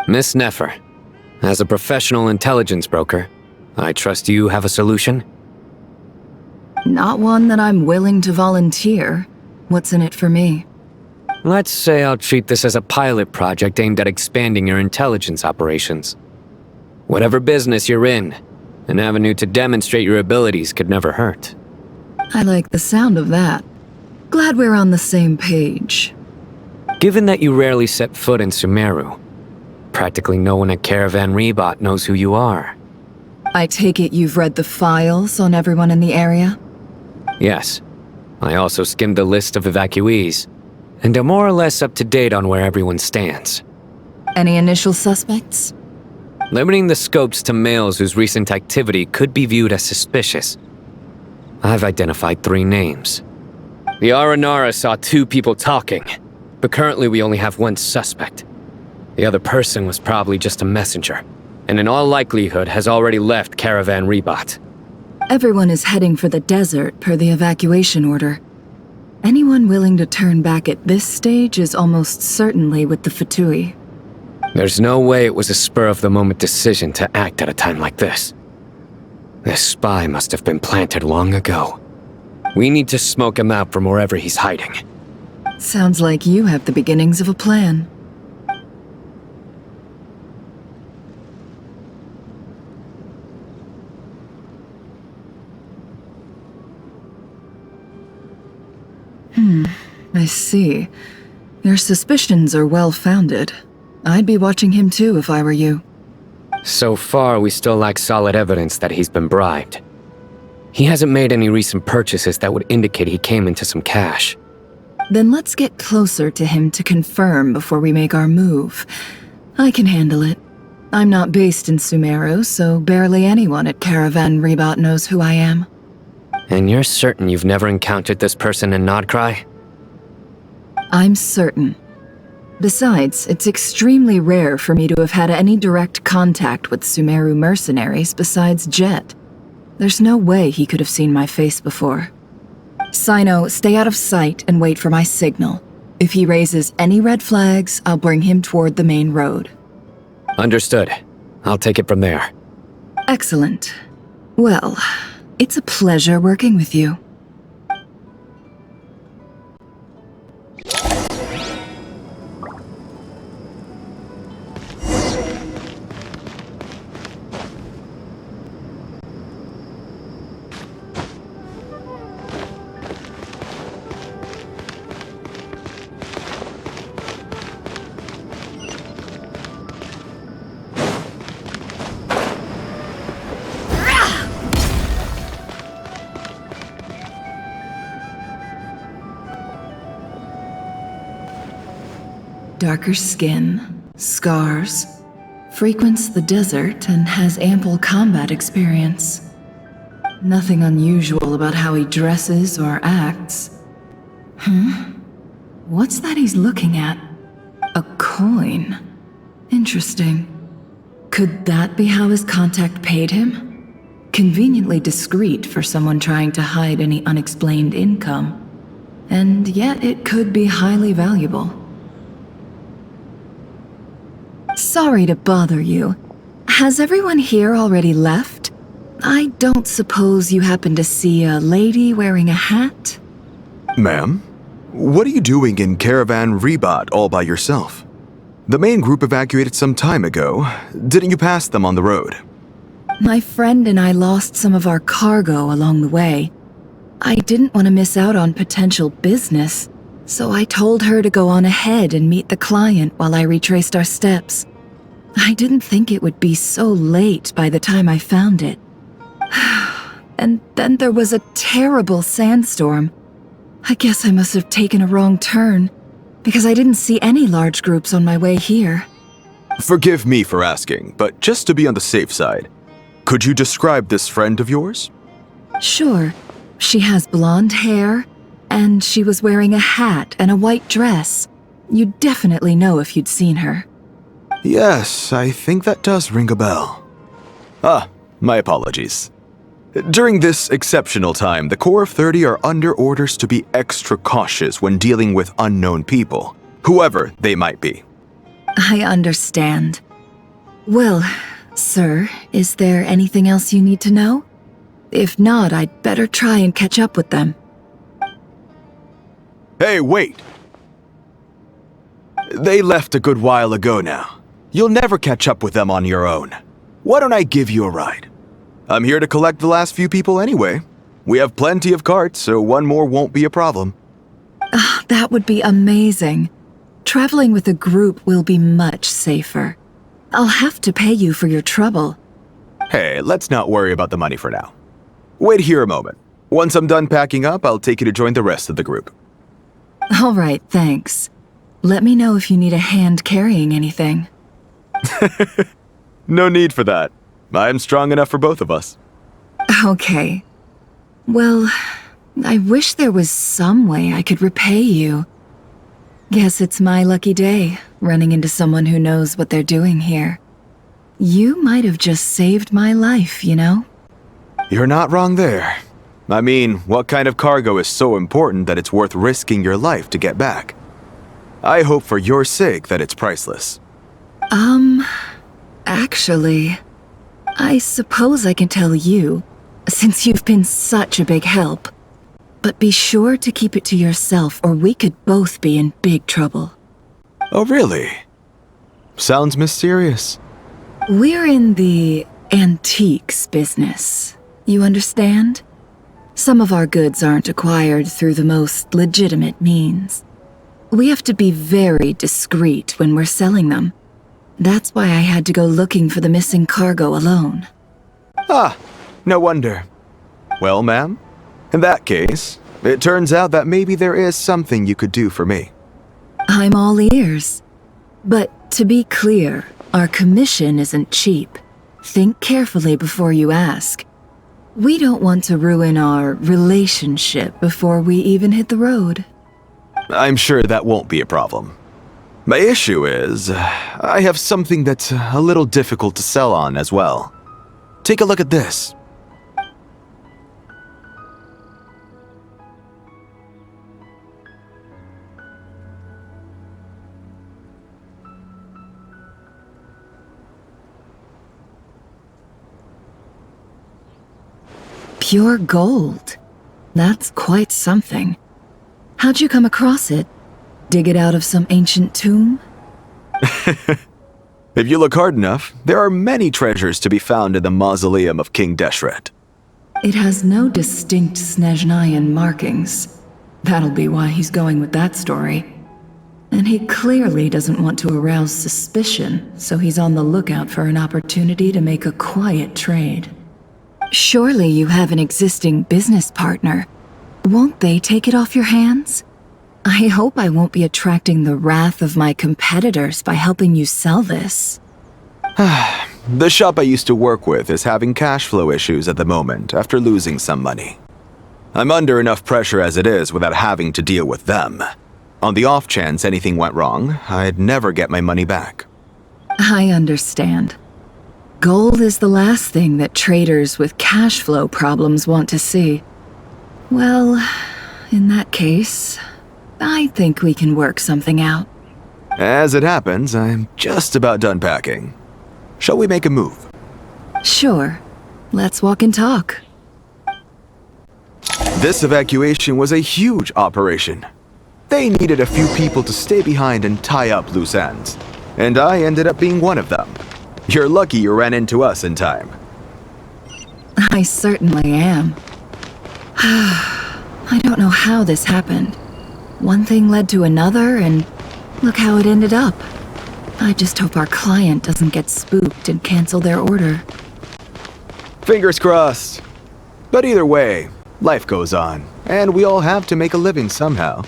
Miss Nefer, as a professional intelligence broker, I trust you have a solution? Not one that I'm willing to volunteer. What's in it for me? Let's say I'll treat this as a pilot project aimed at expanding your intelligence operations. Whatever business you're in, an avenue to demonstrate your abilities could never hurt. I like the sound of that. Glad we're on the same page. Given that you rarely set foot in Sumeru, practically no one at Caravan Rebot knows who you are. I take it you've read the files on everyone in the area? Yes. I also skimmed the list of evacuees, and am more or less up to date on where everyone stands. Any initial suspects? Limiting the scopes to males whose recent activity could be viewed as suspicious. I've identified 3 names. The Aranara saw 2 people talking, but currently we only have 1 suspect. The other person was probably just a messenger, and in all likelihood has already left Caravan Rebot. Everyone is heading for the desert per the evacuation order. Anyone willing to turn back at this stage is almost certainly with the Fatui. There's no way it was a spur-of-the-moment decision to act at a time like this. This spy must have been planted long ago. We need to smoke him out from wherever he's hiding. Sounds like you have the beginnings of a plan. I see. Your suspicions are well-founded. I'd be watching him too if I were you. So far, we still lack solid evidence that he's been bribed. He hasn't made any recent purchases that would indicate he came into some cash. Then let's get closer to him to confirm before we make our move. I can handle it. I'm not based in Sumeru, so barely anyone at Caravan Rebot knows who I am. And you're certain you've never encountered this person in Nodcry? I'm certain. Besides, it's extremely rare for me to have had any direct contact with Sumeru mercenaries besides Jet. There's no way he could have seen my face before. Sino, stay out of sight and wait for my signal. If he raises any red flags, I'll bring him toward the main road. Understood. I'll take it from there. Excellent. Well, it's a pleasure working with you. darker skin, scars, frequents the desert, and has ample combat experience. Nothing unusual about how he dresses or acts. What's that he's looking at? A coin. Interesting. Could that be how his contact paid him? Conveniently discreet for someone trying to hide any unexplained income. And yet it could be highly valuable. Sorry to bother you. Has everyone here already left? I don't suppose you happen to see a lady wearing a hat? Ma'am, what are you doing in Caravan Rebat all by yourself? The main group evacuated some time ago. Didn't you pass them on the road? My friend and I lost some of our cargo along the way. I didn't want to miss out on potential business, so I told her to go on ahead and meet the client while I retraced our steps. I didn't think it would be so late by the time I found it. And then there was a terrible sandstorm. I guess I must have taken a wrong turn, because I didn't see any large groups on my way here. Forgive me for asking, but just to be on the safe side, could you describe this friend of yours? Sure. She has blonde hair, and she was wearing a hat and a white dress. You'd definitely know if you'd seen her. Yes, I think that does ring a bell. My apologies. During this exceptional time, the Corps of 30 are under orders to be extra cautious when dealing with unknown people, whoever they might be. I understand. Well, sir, is there anything else you need to know? If not, I'd better try and catch up with them. Hey, wait! They left a good while ago now. You'll never catch up with them on your own. Why don't I give you a ride? I'm here to collect the last few people anyway. We have plenty of carts, so one more won't be a problem. That would be amazing. Traveling with a group will be much safer. I'll have to pay you for your trouble. Hey, let's not worry about the money for now. Wait here a moment. Once I'm done packing up, I'll take you to join the rest of the group. All right, thanks. Let me know if you need a hand carrying anything. No need for that. I'm strong enough for both of us. Okay. Well, I wish there was some way I could repay you. Guess it's my lucky day, running into someone who knows what they're doing here. You might have just saved my life, you know? You're not wrong there. I mean, what kind of cargo is so important that it's worth risking your life to get back? I hope for your sake that it's priceless. Actually, I suppose I can tell you, since you've been such a big help. But be sure to keep it to yourself, or we could both be in big trouble. Oh, really? Sounds mysterious. We're in the antiques business. You understand? Some of our goods aren't acquired through the most legitimate means. We have to be very discreet when we're selling them. That's why I had to go looking for the missing cargo alone. No wonder. Well, ma'am, in that case, it turns out that maybe there is something you could do for me. I'm all ears. But to be clear, our commission isn't cheap. Think carefully before you ask. We don't want to ruin our relationship before we even hit the road. I'm sure that won't be a problem. My issue is, I have something that's a little difficult to sell on as well. Take a look at this. Pure gold. That's quite something. How'd you come across it? Dig it out of some ancient tomb? If you look hard enough, there are many treasures to be found in the mausoleum of King Deshret. It has no distinct Snezhnayan markings. That'll be why he's going with that story. And he clearly doesn't want to arouse suspicion, so he's on the lookout for an opportunity to make a quiet trade. Surely you have an existing business partner. Won't they take it off your hands? I hope I won't be attracting the wrath of my competitors by helping you sell this. The shop I used to work with is having cash flow issues at the moment after losing some money. I'm under enough pressure as it is without having to deal with them. On the off chance anything went wrong, I'd never get my money back. I understand. Gold is the last thing that traders with cash flow problems want to see. Well, in that case, I think we can work something out. As it happens, I'm just about done packing. Shall we make a move? Sure. Let's walk and talk. This evacuation was a huge operation. They needed a few people to stay behind and tie up loose ends. And I ended up being one of them. You're lucky you ran into us in time. I certainly am. I don't know how this happened. One thing led to another, and look how it ended up. I just hope our client doesn't get spooked and cancel their order. Fingers crossed. But either way, life goes on, and we all have to make a living somehow.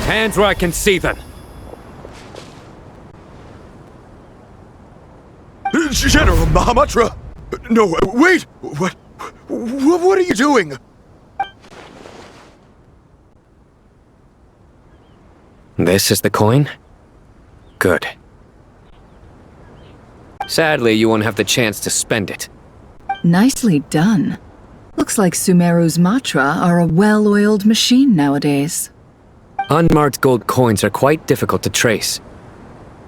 Hands where I can see them. General Mahamatra! No, wait! What are you doing? This is the coin? Good. Sadly, you won't have the chance to spend it. Nicely done. Looks like Sumeru's Matra are a well-oiled machine nowadays. Unmarked gold coins are quite difficult to trace.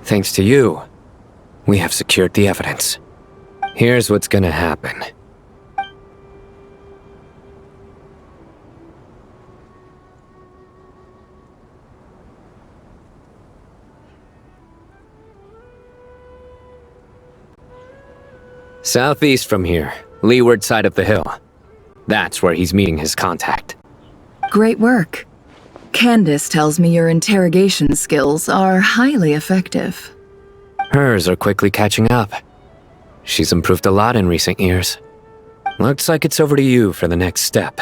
Thanks to you, we have secured the evidence. Here's what's gonna happen. Southeast from here, leeward side of the hill. That's where he's meeting his contact. Great work. Candace tells me your interrogation skills are highly effective. Hers are quickly catching up. She's improved a lot in recent years. Looks like it's over to you for the next step.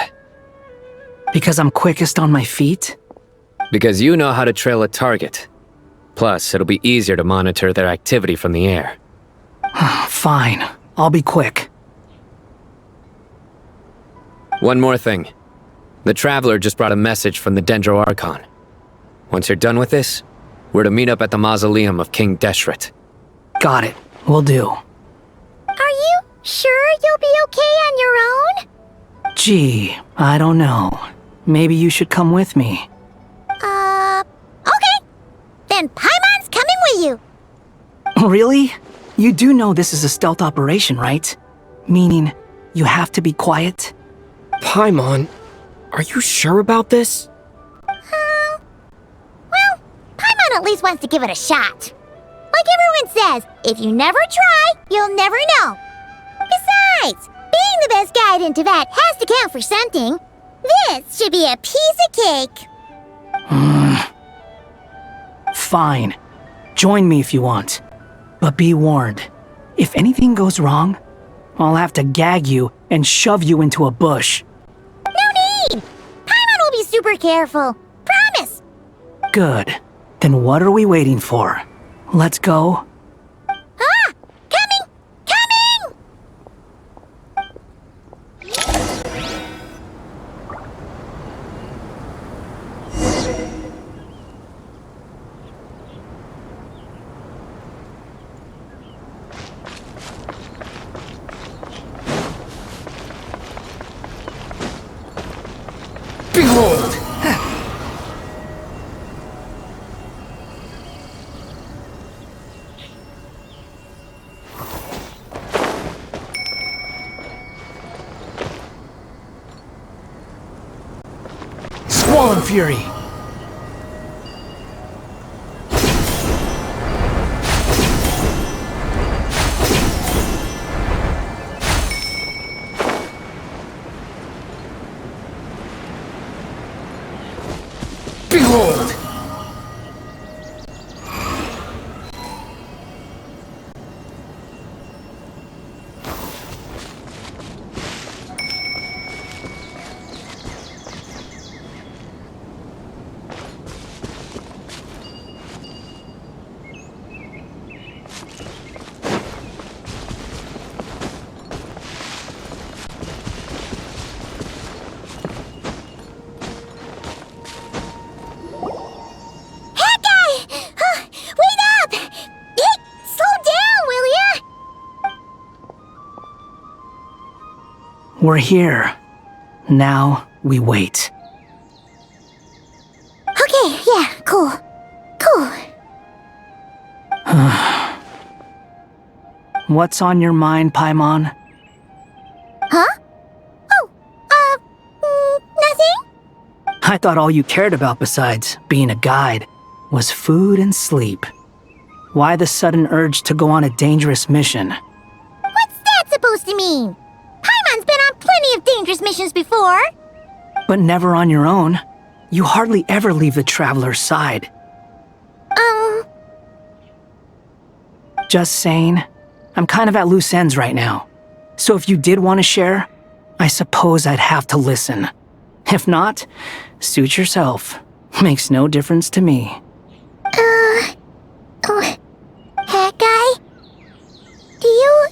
Because I'm quickest on my feet? Because you know how to trail a target. Plus, it'll be easier to monitor their activity from the air. Fine. I'll be quick. One more thing. The Traveler just brought a message from the Dendro Archon. Once you're done with this, we're to meet up at the mausoleum of King Deshret. Got it. Will do. Are you sure you'll be okay on your own? Gee, I don't know. Maybe you should come with me. Okay. Then Paimon's coming with you. Really? You do know this is a stealth operation, right? Meaning, you have to be quiet? Paimon, are you sure about this? Well, Paimon at least wants to give it a shot. Like everyone says, if you never try, you'll never know. Besides, being the best guide in Teyvat has to count for something. This should be a piece of cake. Fine. Join me if you want. But be warned, if anything goes wrong, I'll have to gag you and shove you into a bush. No need! Paimon will be super careful. Promise! Good. Then what are we waiting for? Let's go. Ah! Coming! Coming! Behold! Squall and Fury! We're here. Now we wait. Okay, yeah, cool. Cool. What's on your mind, Paimon? Huh? Nothing? I thought all you cared about besides being a guide was food and sleep. Why the sudden urge to go on a dangerous mission? What's that supposed to mean? Paimon's been on plenty of dangerous missions before. But never on your own. You hardly ever leave the traveler's side. Just saying, I'm kind of at loose ends right now. So if you did want to share, I suppose I'd have to listen. If not, suit yourself. Makes no difference to me. Hat guy? Do you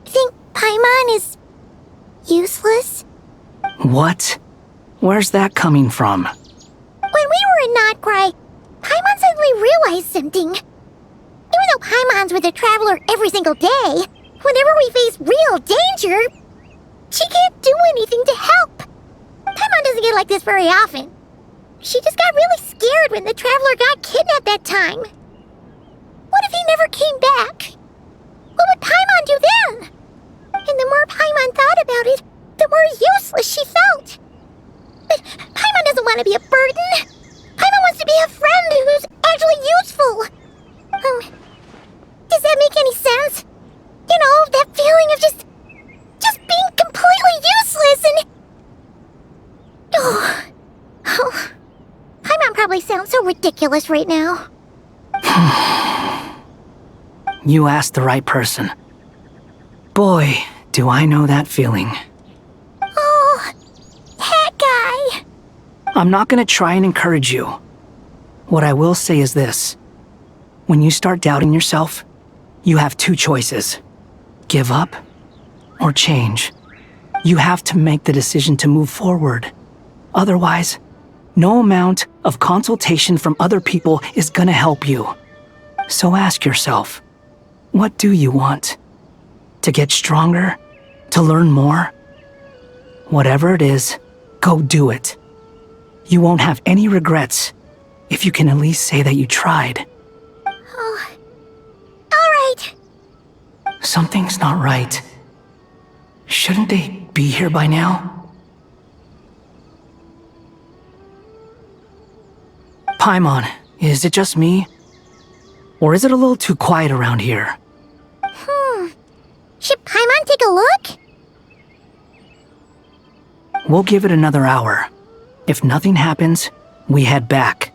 think Paimon is useless? What? Where's that coming from? When we were in Notcry, Paimon suddenly realized something. Even though Paimon's with the Traveler every single day, whenever we face real danger, she can't do anything to help. Paimon doesn't get like this very often. She just got really scared when the Traveler got kidnapped that time. What if he never came back? What would Paimon do then? And the more Paimon thought about it, the more useless she felt. But Paimon doesn't want to be a burden. Paimon wants to be a friend who's actually useful. Does that make any sense? You know, that feeling of just being completely useless and... Oh. Paimon probably sounds so ridiculous right now. You asked the right person. Boy, do I know that feeling. Oh, Hat Guy. I'm not gonna try and encourage you. What I will say is this. When you start doubting yourself, you have two choices. Give up or change. You have to make the decision to move forward. Otherwise, no amount of consultation from other people is gonna help you. So ask yourself, what do you want? To get stronger? To learn more? Whatever it is, go do it. You won't have any regrets if you can at least say that you tried. Oh. All right. Something's not right. Shouldn't they be here by now? Paimon, is it just me? Or is it a little too quiet around here? Should Paimon take a look? We'll give it another hour. If nothing happens, we head back.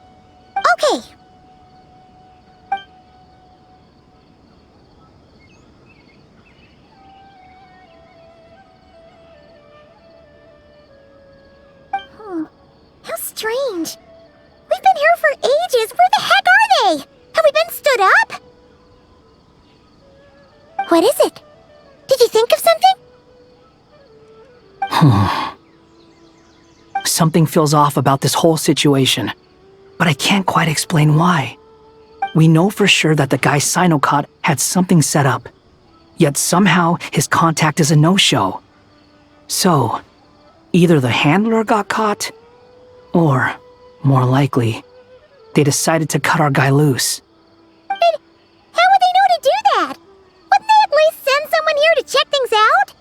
Okay. How strange. We've been here for ages. Where the heck are they? Have we been stood up? What is it? Did you think of something? Something feels off about this whole situation, but I can't quite explain why. We know for sure that the guy Sino caught had something set up, yet somehow his contact is a no-show. So, either the handler got caught, or, more likely, they decided to cut our guy loose. But how would they know to do that? Wouldn't they at least send someone here to check things out?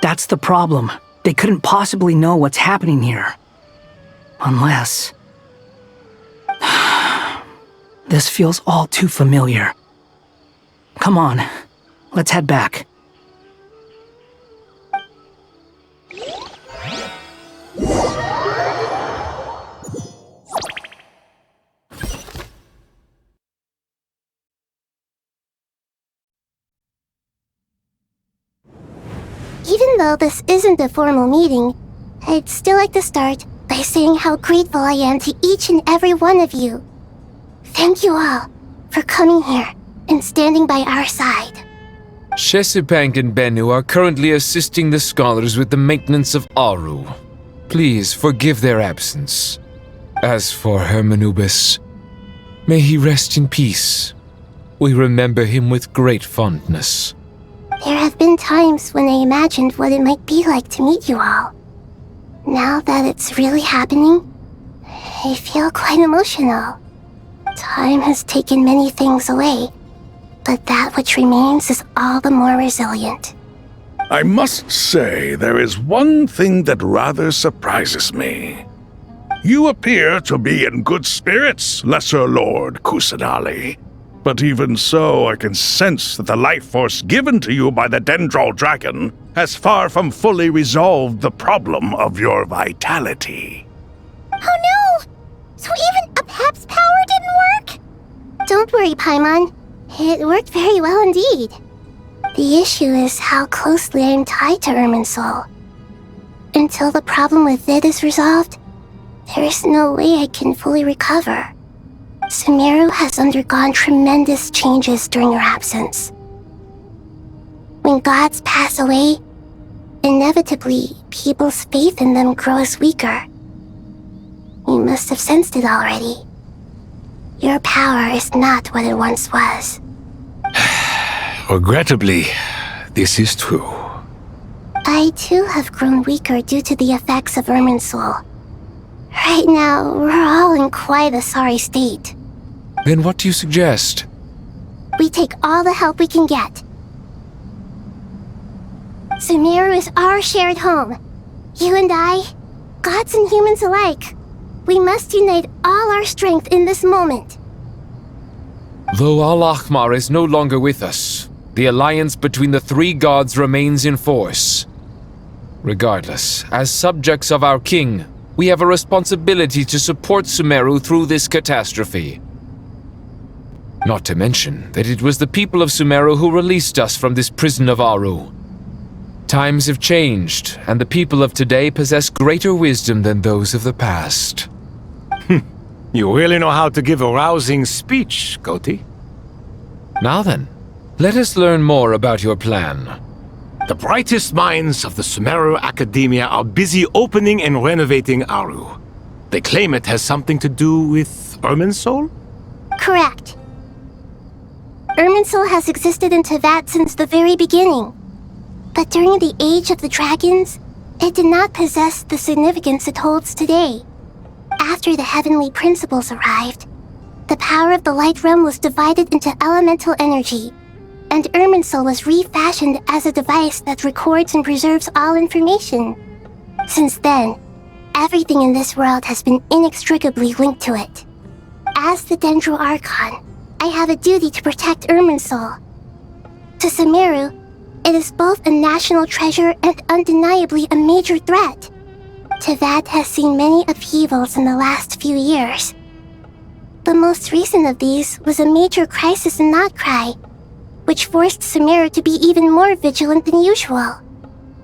That's the problem. They couldn't possibly know what's happening here. Unless... This feels all too familiar. Come on, let's head back. Even though this isn't a formal meeting, I'd still like to start by saying how grateful I am to each and every one of you. Thank you all for coming here and standing by our side. Shesipank and Bennu are currently assisting the scholars with the maintenance of Aru. Please forgive their absence. As for Hermanubis, may he rest in peace. We remember him with great fondness. There have been times when I imagined what it might be like to meet you all. Now that it's really happening, I feel quite emotional. Time has taken many things away, but that which remains is all the more resilient. I must say, there is one thing that rather surprises me. You appear to be in good spirits, Lesser Lord Kusanali. But even so, I can sense that the life force given to you by the Dendral Dragon has far from fully resolved the problem of your vitality. Oh no! So even Apep's power didn't work? Don't worry, Paimon. It worked very well indeed. The issue is how closely I am tied to Irminsul. Until the problem with it is resolved, there is no way I can fully recover. Sumeru has undergone tremendous changes during your absence. When gods pass away, inevitably, people's faith in them grows weaker. You must have sensed it already. Your power is not what it once was. Regrettably, this is true. I too have grown weaker due to the effects of Irminsul. Right now, we're all in quite a sorry state. Then what do you suggest? We take all the help we can get. Sumeru is our shared home. You and I, gods and humans alike. We must unite all our strength in this moment. Though Al-Ahmar is no longer with us, the alliance between the three gods remains in force. Regardless, as subjects of our king, we have a responsibility to support Sumeru through this catastrophe. Not to mention that it was the people of Sumeru who released us from this prison of Aru. Times have changed, and the people of today possess greater wisdom than those of the past. You really know how to give a rousing speech, Koti. Now then, let us learn more about your plan. The brightest minds of the Sumeru Academia are busy opening and renovating Aru. They claim it has something to do with Irminsul? Correct. Irminsul has existed in Tevat since the very beginning. But during the Age of the Dragons, it did not possess the significance it holds today. After the heavenly principles arrived, the power of the Light Realm was divided into elemental energy, and Irminsul was refashioned as a device that records and preserves all information. Since then, everything in this world has been inextricably linked to it. As the Dendral Archon, I have a duty to protect Irminsul. To Sumeru, it is both a national treasure and undeniably a major threat. Tevat has seen many upheavals in the last few years. The most recent of these was a major crisis in Notcry, which forced Sumeru to be even more vigilant than usual.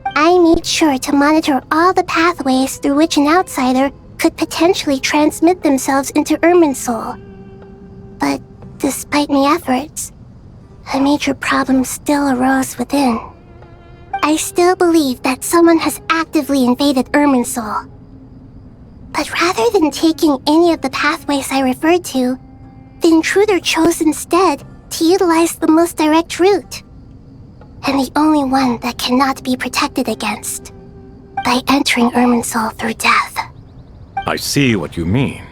I made sure to monitor all the pathways through which an outsider could potentially transmit themselves into Irminsul. But despite my efforts, a major problem still arose within. I still believe that someone has actively invaded Irminsul. But rather than taking any of the pathways I referred to, the intruder chose instead to utilize the most direct route, and the only one that cannot be protected against, by entering Irminsul through death. I see what you mean.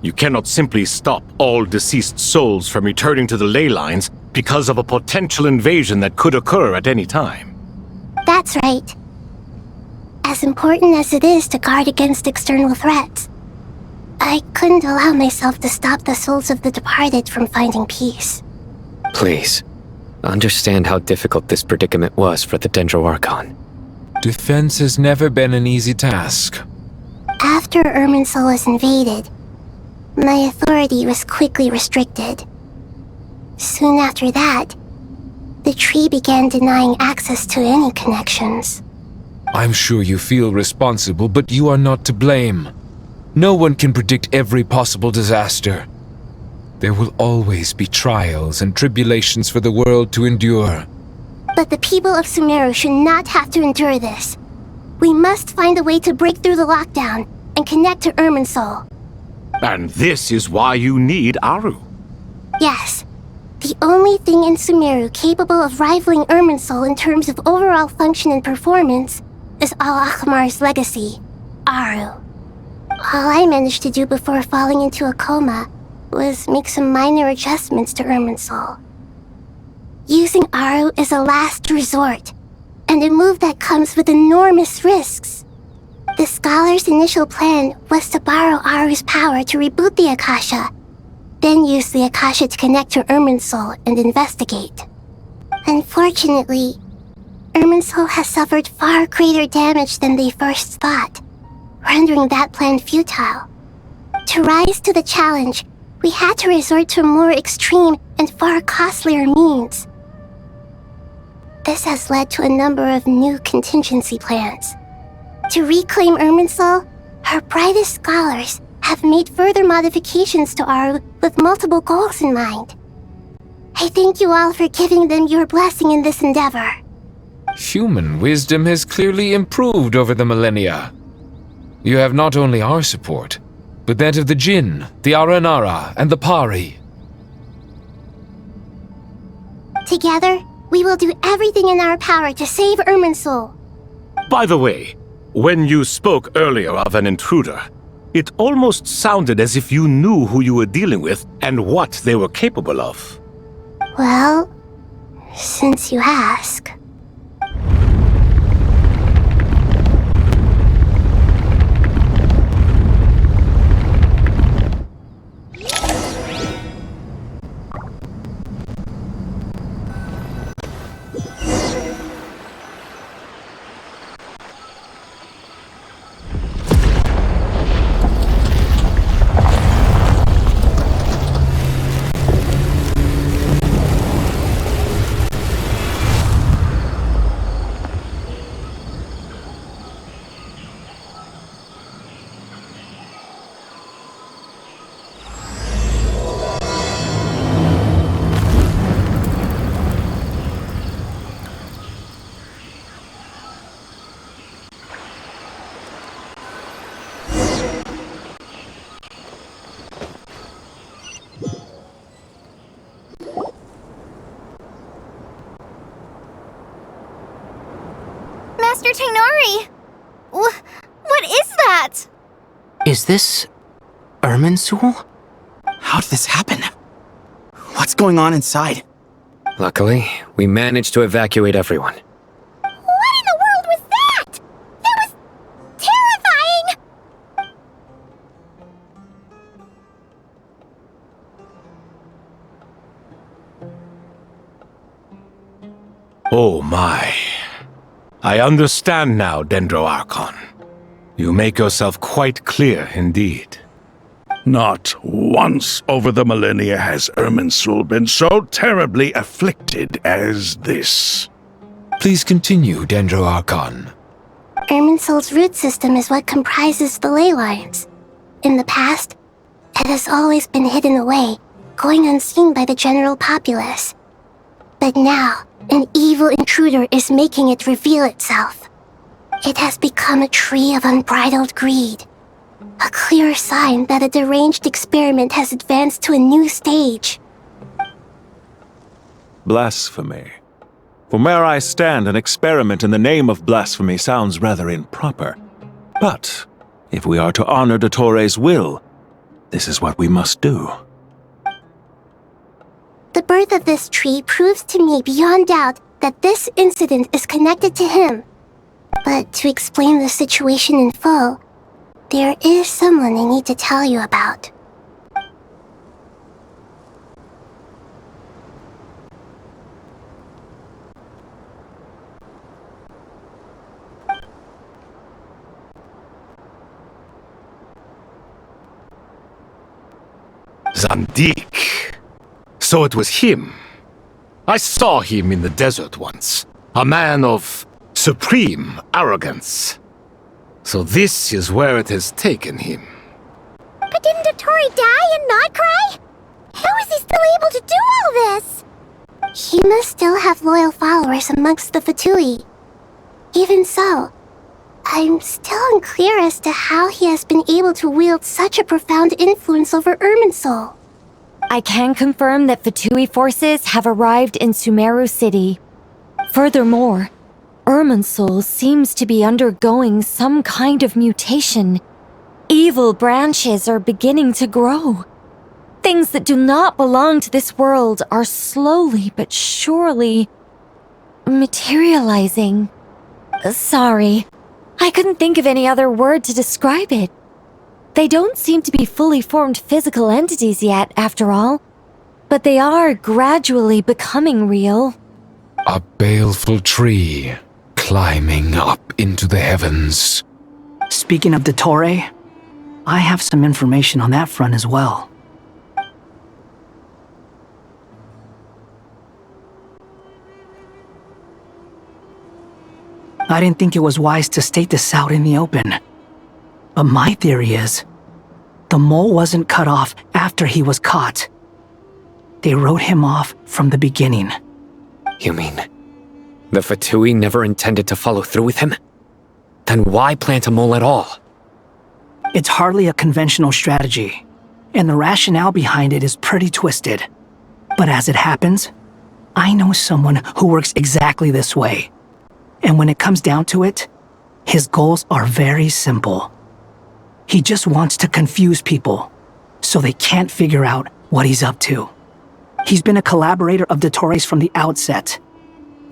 You cannot simply stop all deceased souls from returning to the ley lines because of a potential invasion that could occur at any time. That's right. As important as it is to guard against external threats, I couldn't allow myself to stop the souls of the departed from finding peace. Please, understand how difficult this predicament was for the Dendral Archon. Defense has never been an easy task. After Irminsul was invaded, my authority was quickly restricted. Soon after that, the tree began denying access to any connections. I'm sure you feel responsible, but you are not to blame. No one can predict every possible disaster. There will always be trials and tribulations for the world to endure. But the people of Sumeru should not have to endure this. We must find a way to break through the lockdown and connect to Irminsul. And this is why you need Aru. Yes. The the only thing in Sumeru capable of rivaling Irminsul in terms of overall function and performance is Al-Akhmar's legacy, Aru. All I managed to do before falling into a coma was make some minor adjustments to Irminsul. Using Aru is a last resort, and a move that comes with enormous risks. The Scholar's initial plan was to borrow Aru's power to reboot the Akasha, then use the Akasha to connect to Irminsul and investigate. Unfortunately, Irminsul has suffered far greater damage than they first thought, rendering that plan futile. To rise to the challenge, we had to resort to more extreme and far costlier means. This has led to a number of new contingency plans. To reclaim Irminsul, our brightest scholars have made further modifications to Aru with multiple goals in mind. I thank you all for giving them your blessing in this endeavor. Human wisdom has clearly improved over the millennia. You have not only our support, but that of the Jinn, the Aranara, and the Pari. Together, we will do everything in our power to save Irminsul. By the way, when you spoke earlier of an intruder, it almost sounded as if you knew who you were dealing with and what they were capable of. Well, since you ask. Master Tainari! What is that? Is this Irminsul? How did this happen? What's going on inside? Luckily, we managed to evacuate everyone. What in the world was that? That was terrifying! Oh my. I understand now, Dendro Archon. You make yourself quite clear indeed. Not once over the millennia has Irminsul been so terribly afflicted as this. Please continue, Dendro Archon. Irminsul's root system is what comprises the ley lines. In the past, it has always been hidden away, going unseen by the general populace. But now, an evil intruder is making it reveal itself. It has become a tree of unbridled greed. A clear sign that a deranged experiment has advanced to a new stage. Blasphemy. From where I stand, an experiment in the name of blasphemy sounds rather improper. But, if we are to honor Dottores' will, this is what we must do. The birth of this tree proves to me beyond doubt that this incident is connected to him. But to explain the situation in full, there is someone I need to tell you about. Zandik. So it was him. I saw him in the desert once. A man of supreme arrogance. So this is where it has taken him. But didn't Dottori die and not cry? How is he still able to do all this? He must still have loyal followers amongst the Fatui. Even so, I'm still unclear as to how he has been able to wield such a profound influence over Irminsul. I can confirm that Fatui forces have arrived in Sumeru City. Furthermore, Irminsul seems to be undergoing some kind of mutation. Evil branches are beginning to grow. Things that do not belong to this world are slowly but surely materializing. Sorry, I couldn't think of any other word to describe it. They don't seem to be fully formed physical entities yet, after all, but they are gradually becoming real. A baleful tree climbing up into the heavens. Speaking of Dottore, I have some information on that front as well. I didn't think it was wise to state this out in the open. But my theory is, the mole wasn't cut off after he was caught. They wrote him off from the beginning. You mean, the Fatui never intended to follow through with him? Then why plant a mole at all? It's hardly a conventional strategy, and the rationale behind it is pretty twisted. But as it happens, I know someone who works exactly this way. And when it comes down to it, his goals are very simple. He just wants to confuse people, so they can't figure out what he's up to. He's been a collaborator of Dottore's from the outset.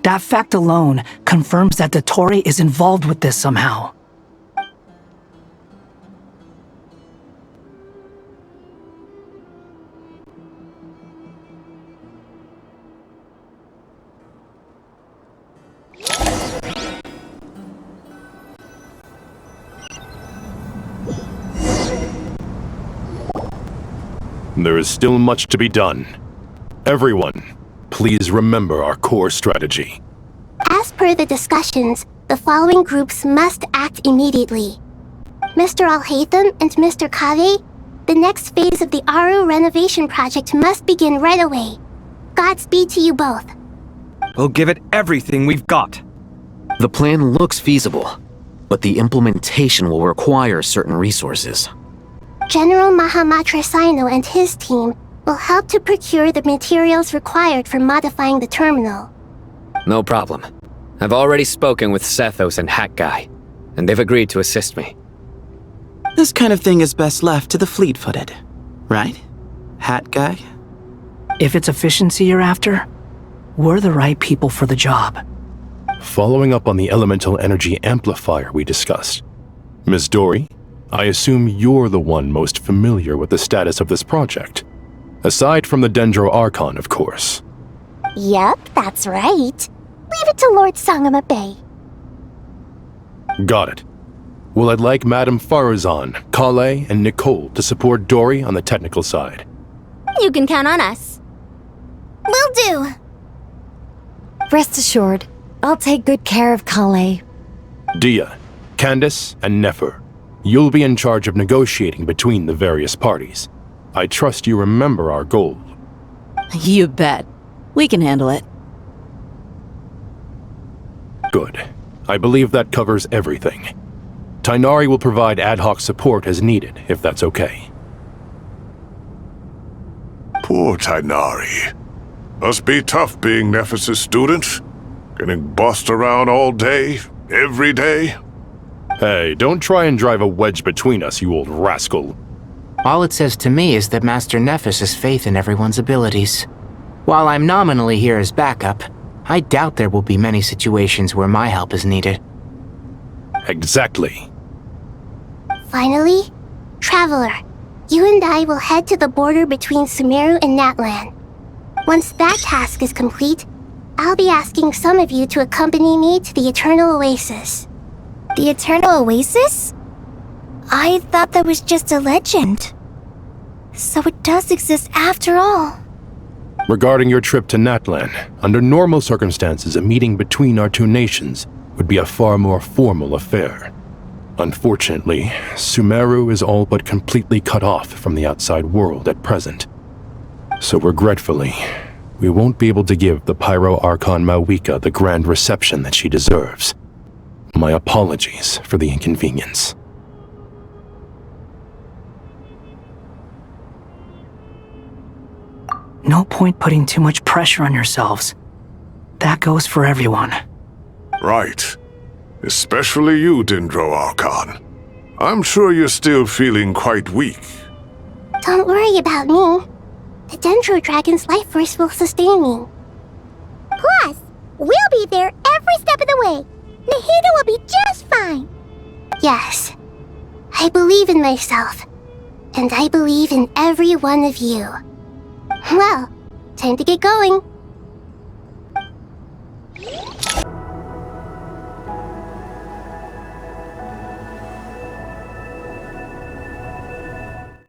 That fact alone confirms that Dottore is involved with this somehow. There is still much to be done. Everyone, please remember our core strategy. As per the discussions, the following groups must act immediately. Mr. Al-Haytham and Mr. Kave, the next phase of the Aru renovation project must begin right away. Godspeed to you both. We'll give it everything we've got. The plan looks feasible, but the implementation will require certain resources. General Mahamatra Sino and his team will help to procure the materials required for modifying the terminal. No problem. I've already spoken with Sethos and Hat Guy, and they've agreed to assist me. This kind of thing is best left to the fleet-footed, right? Hat Guy? If it's efficiency you're after, we're the right people for the job. Following up on the elemental energy amplifier we discussed, Ms. Dory, I assume you're the one most familiar with the status of this project. Aside from the Dendro Archon, of course. Yep, that's right. Leave it to Lord Sangama Bay. Got it. Well, I'd like Madame Farazan, Kale, and Nicole to support Dory on the technical side. You can count on us. Will do. Rest assured, I'll take good care of Kale. Dia, Candace, and Nefer, you'll be in charge of negotiating between the various parties. I trust you remember our goal. You bet. We can handle it. Good. I believe that covers everything. Tainari will provide ad hoc support as needed, if that's okay. Poor Tainari. Must be tough being Nephis' student. Getting bossed around all day, every day. Hey, don't try and drive a wedge between us, you old rascal. All it says to me is that Master Nephis has faith in everyone's abilities. While I'm nominally here as backup, I doubt there will be many situations where my help is needed. Exactly. Finally, Traveler, you and I will head to the border between Sumeru and Natlan. Once that task is complete, I'll be asking some of you to accompany me to the Eternal Oasis. The Eternal Oasis? I thought that was just a legend. So it does exist after all. Regarding your trip to Natlan, under normal circumstances, a meeting between our two nations would be a far more formal affair. Unfortunately, Sumeru is all but completely cut off from the outside world at present. So regretfully, we won't be able to give the Pyro Archon Mawika the grand reception that she deserves. My apologies for the inconvenience. no point putting too much pressure on yourselves. That goes for everyone. Right. Especially you, Dendro Archon. I'm sure you're still feeling quite weak. Don't worry about me. The Dendro Dragon's life force will sustain me. Plus, we'll be there every step of the way. Nahida will be just fine. Yes, I believe in myself. And I believe in every one of you. Well, time to get going.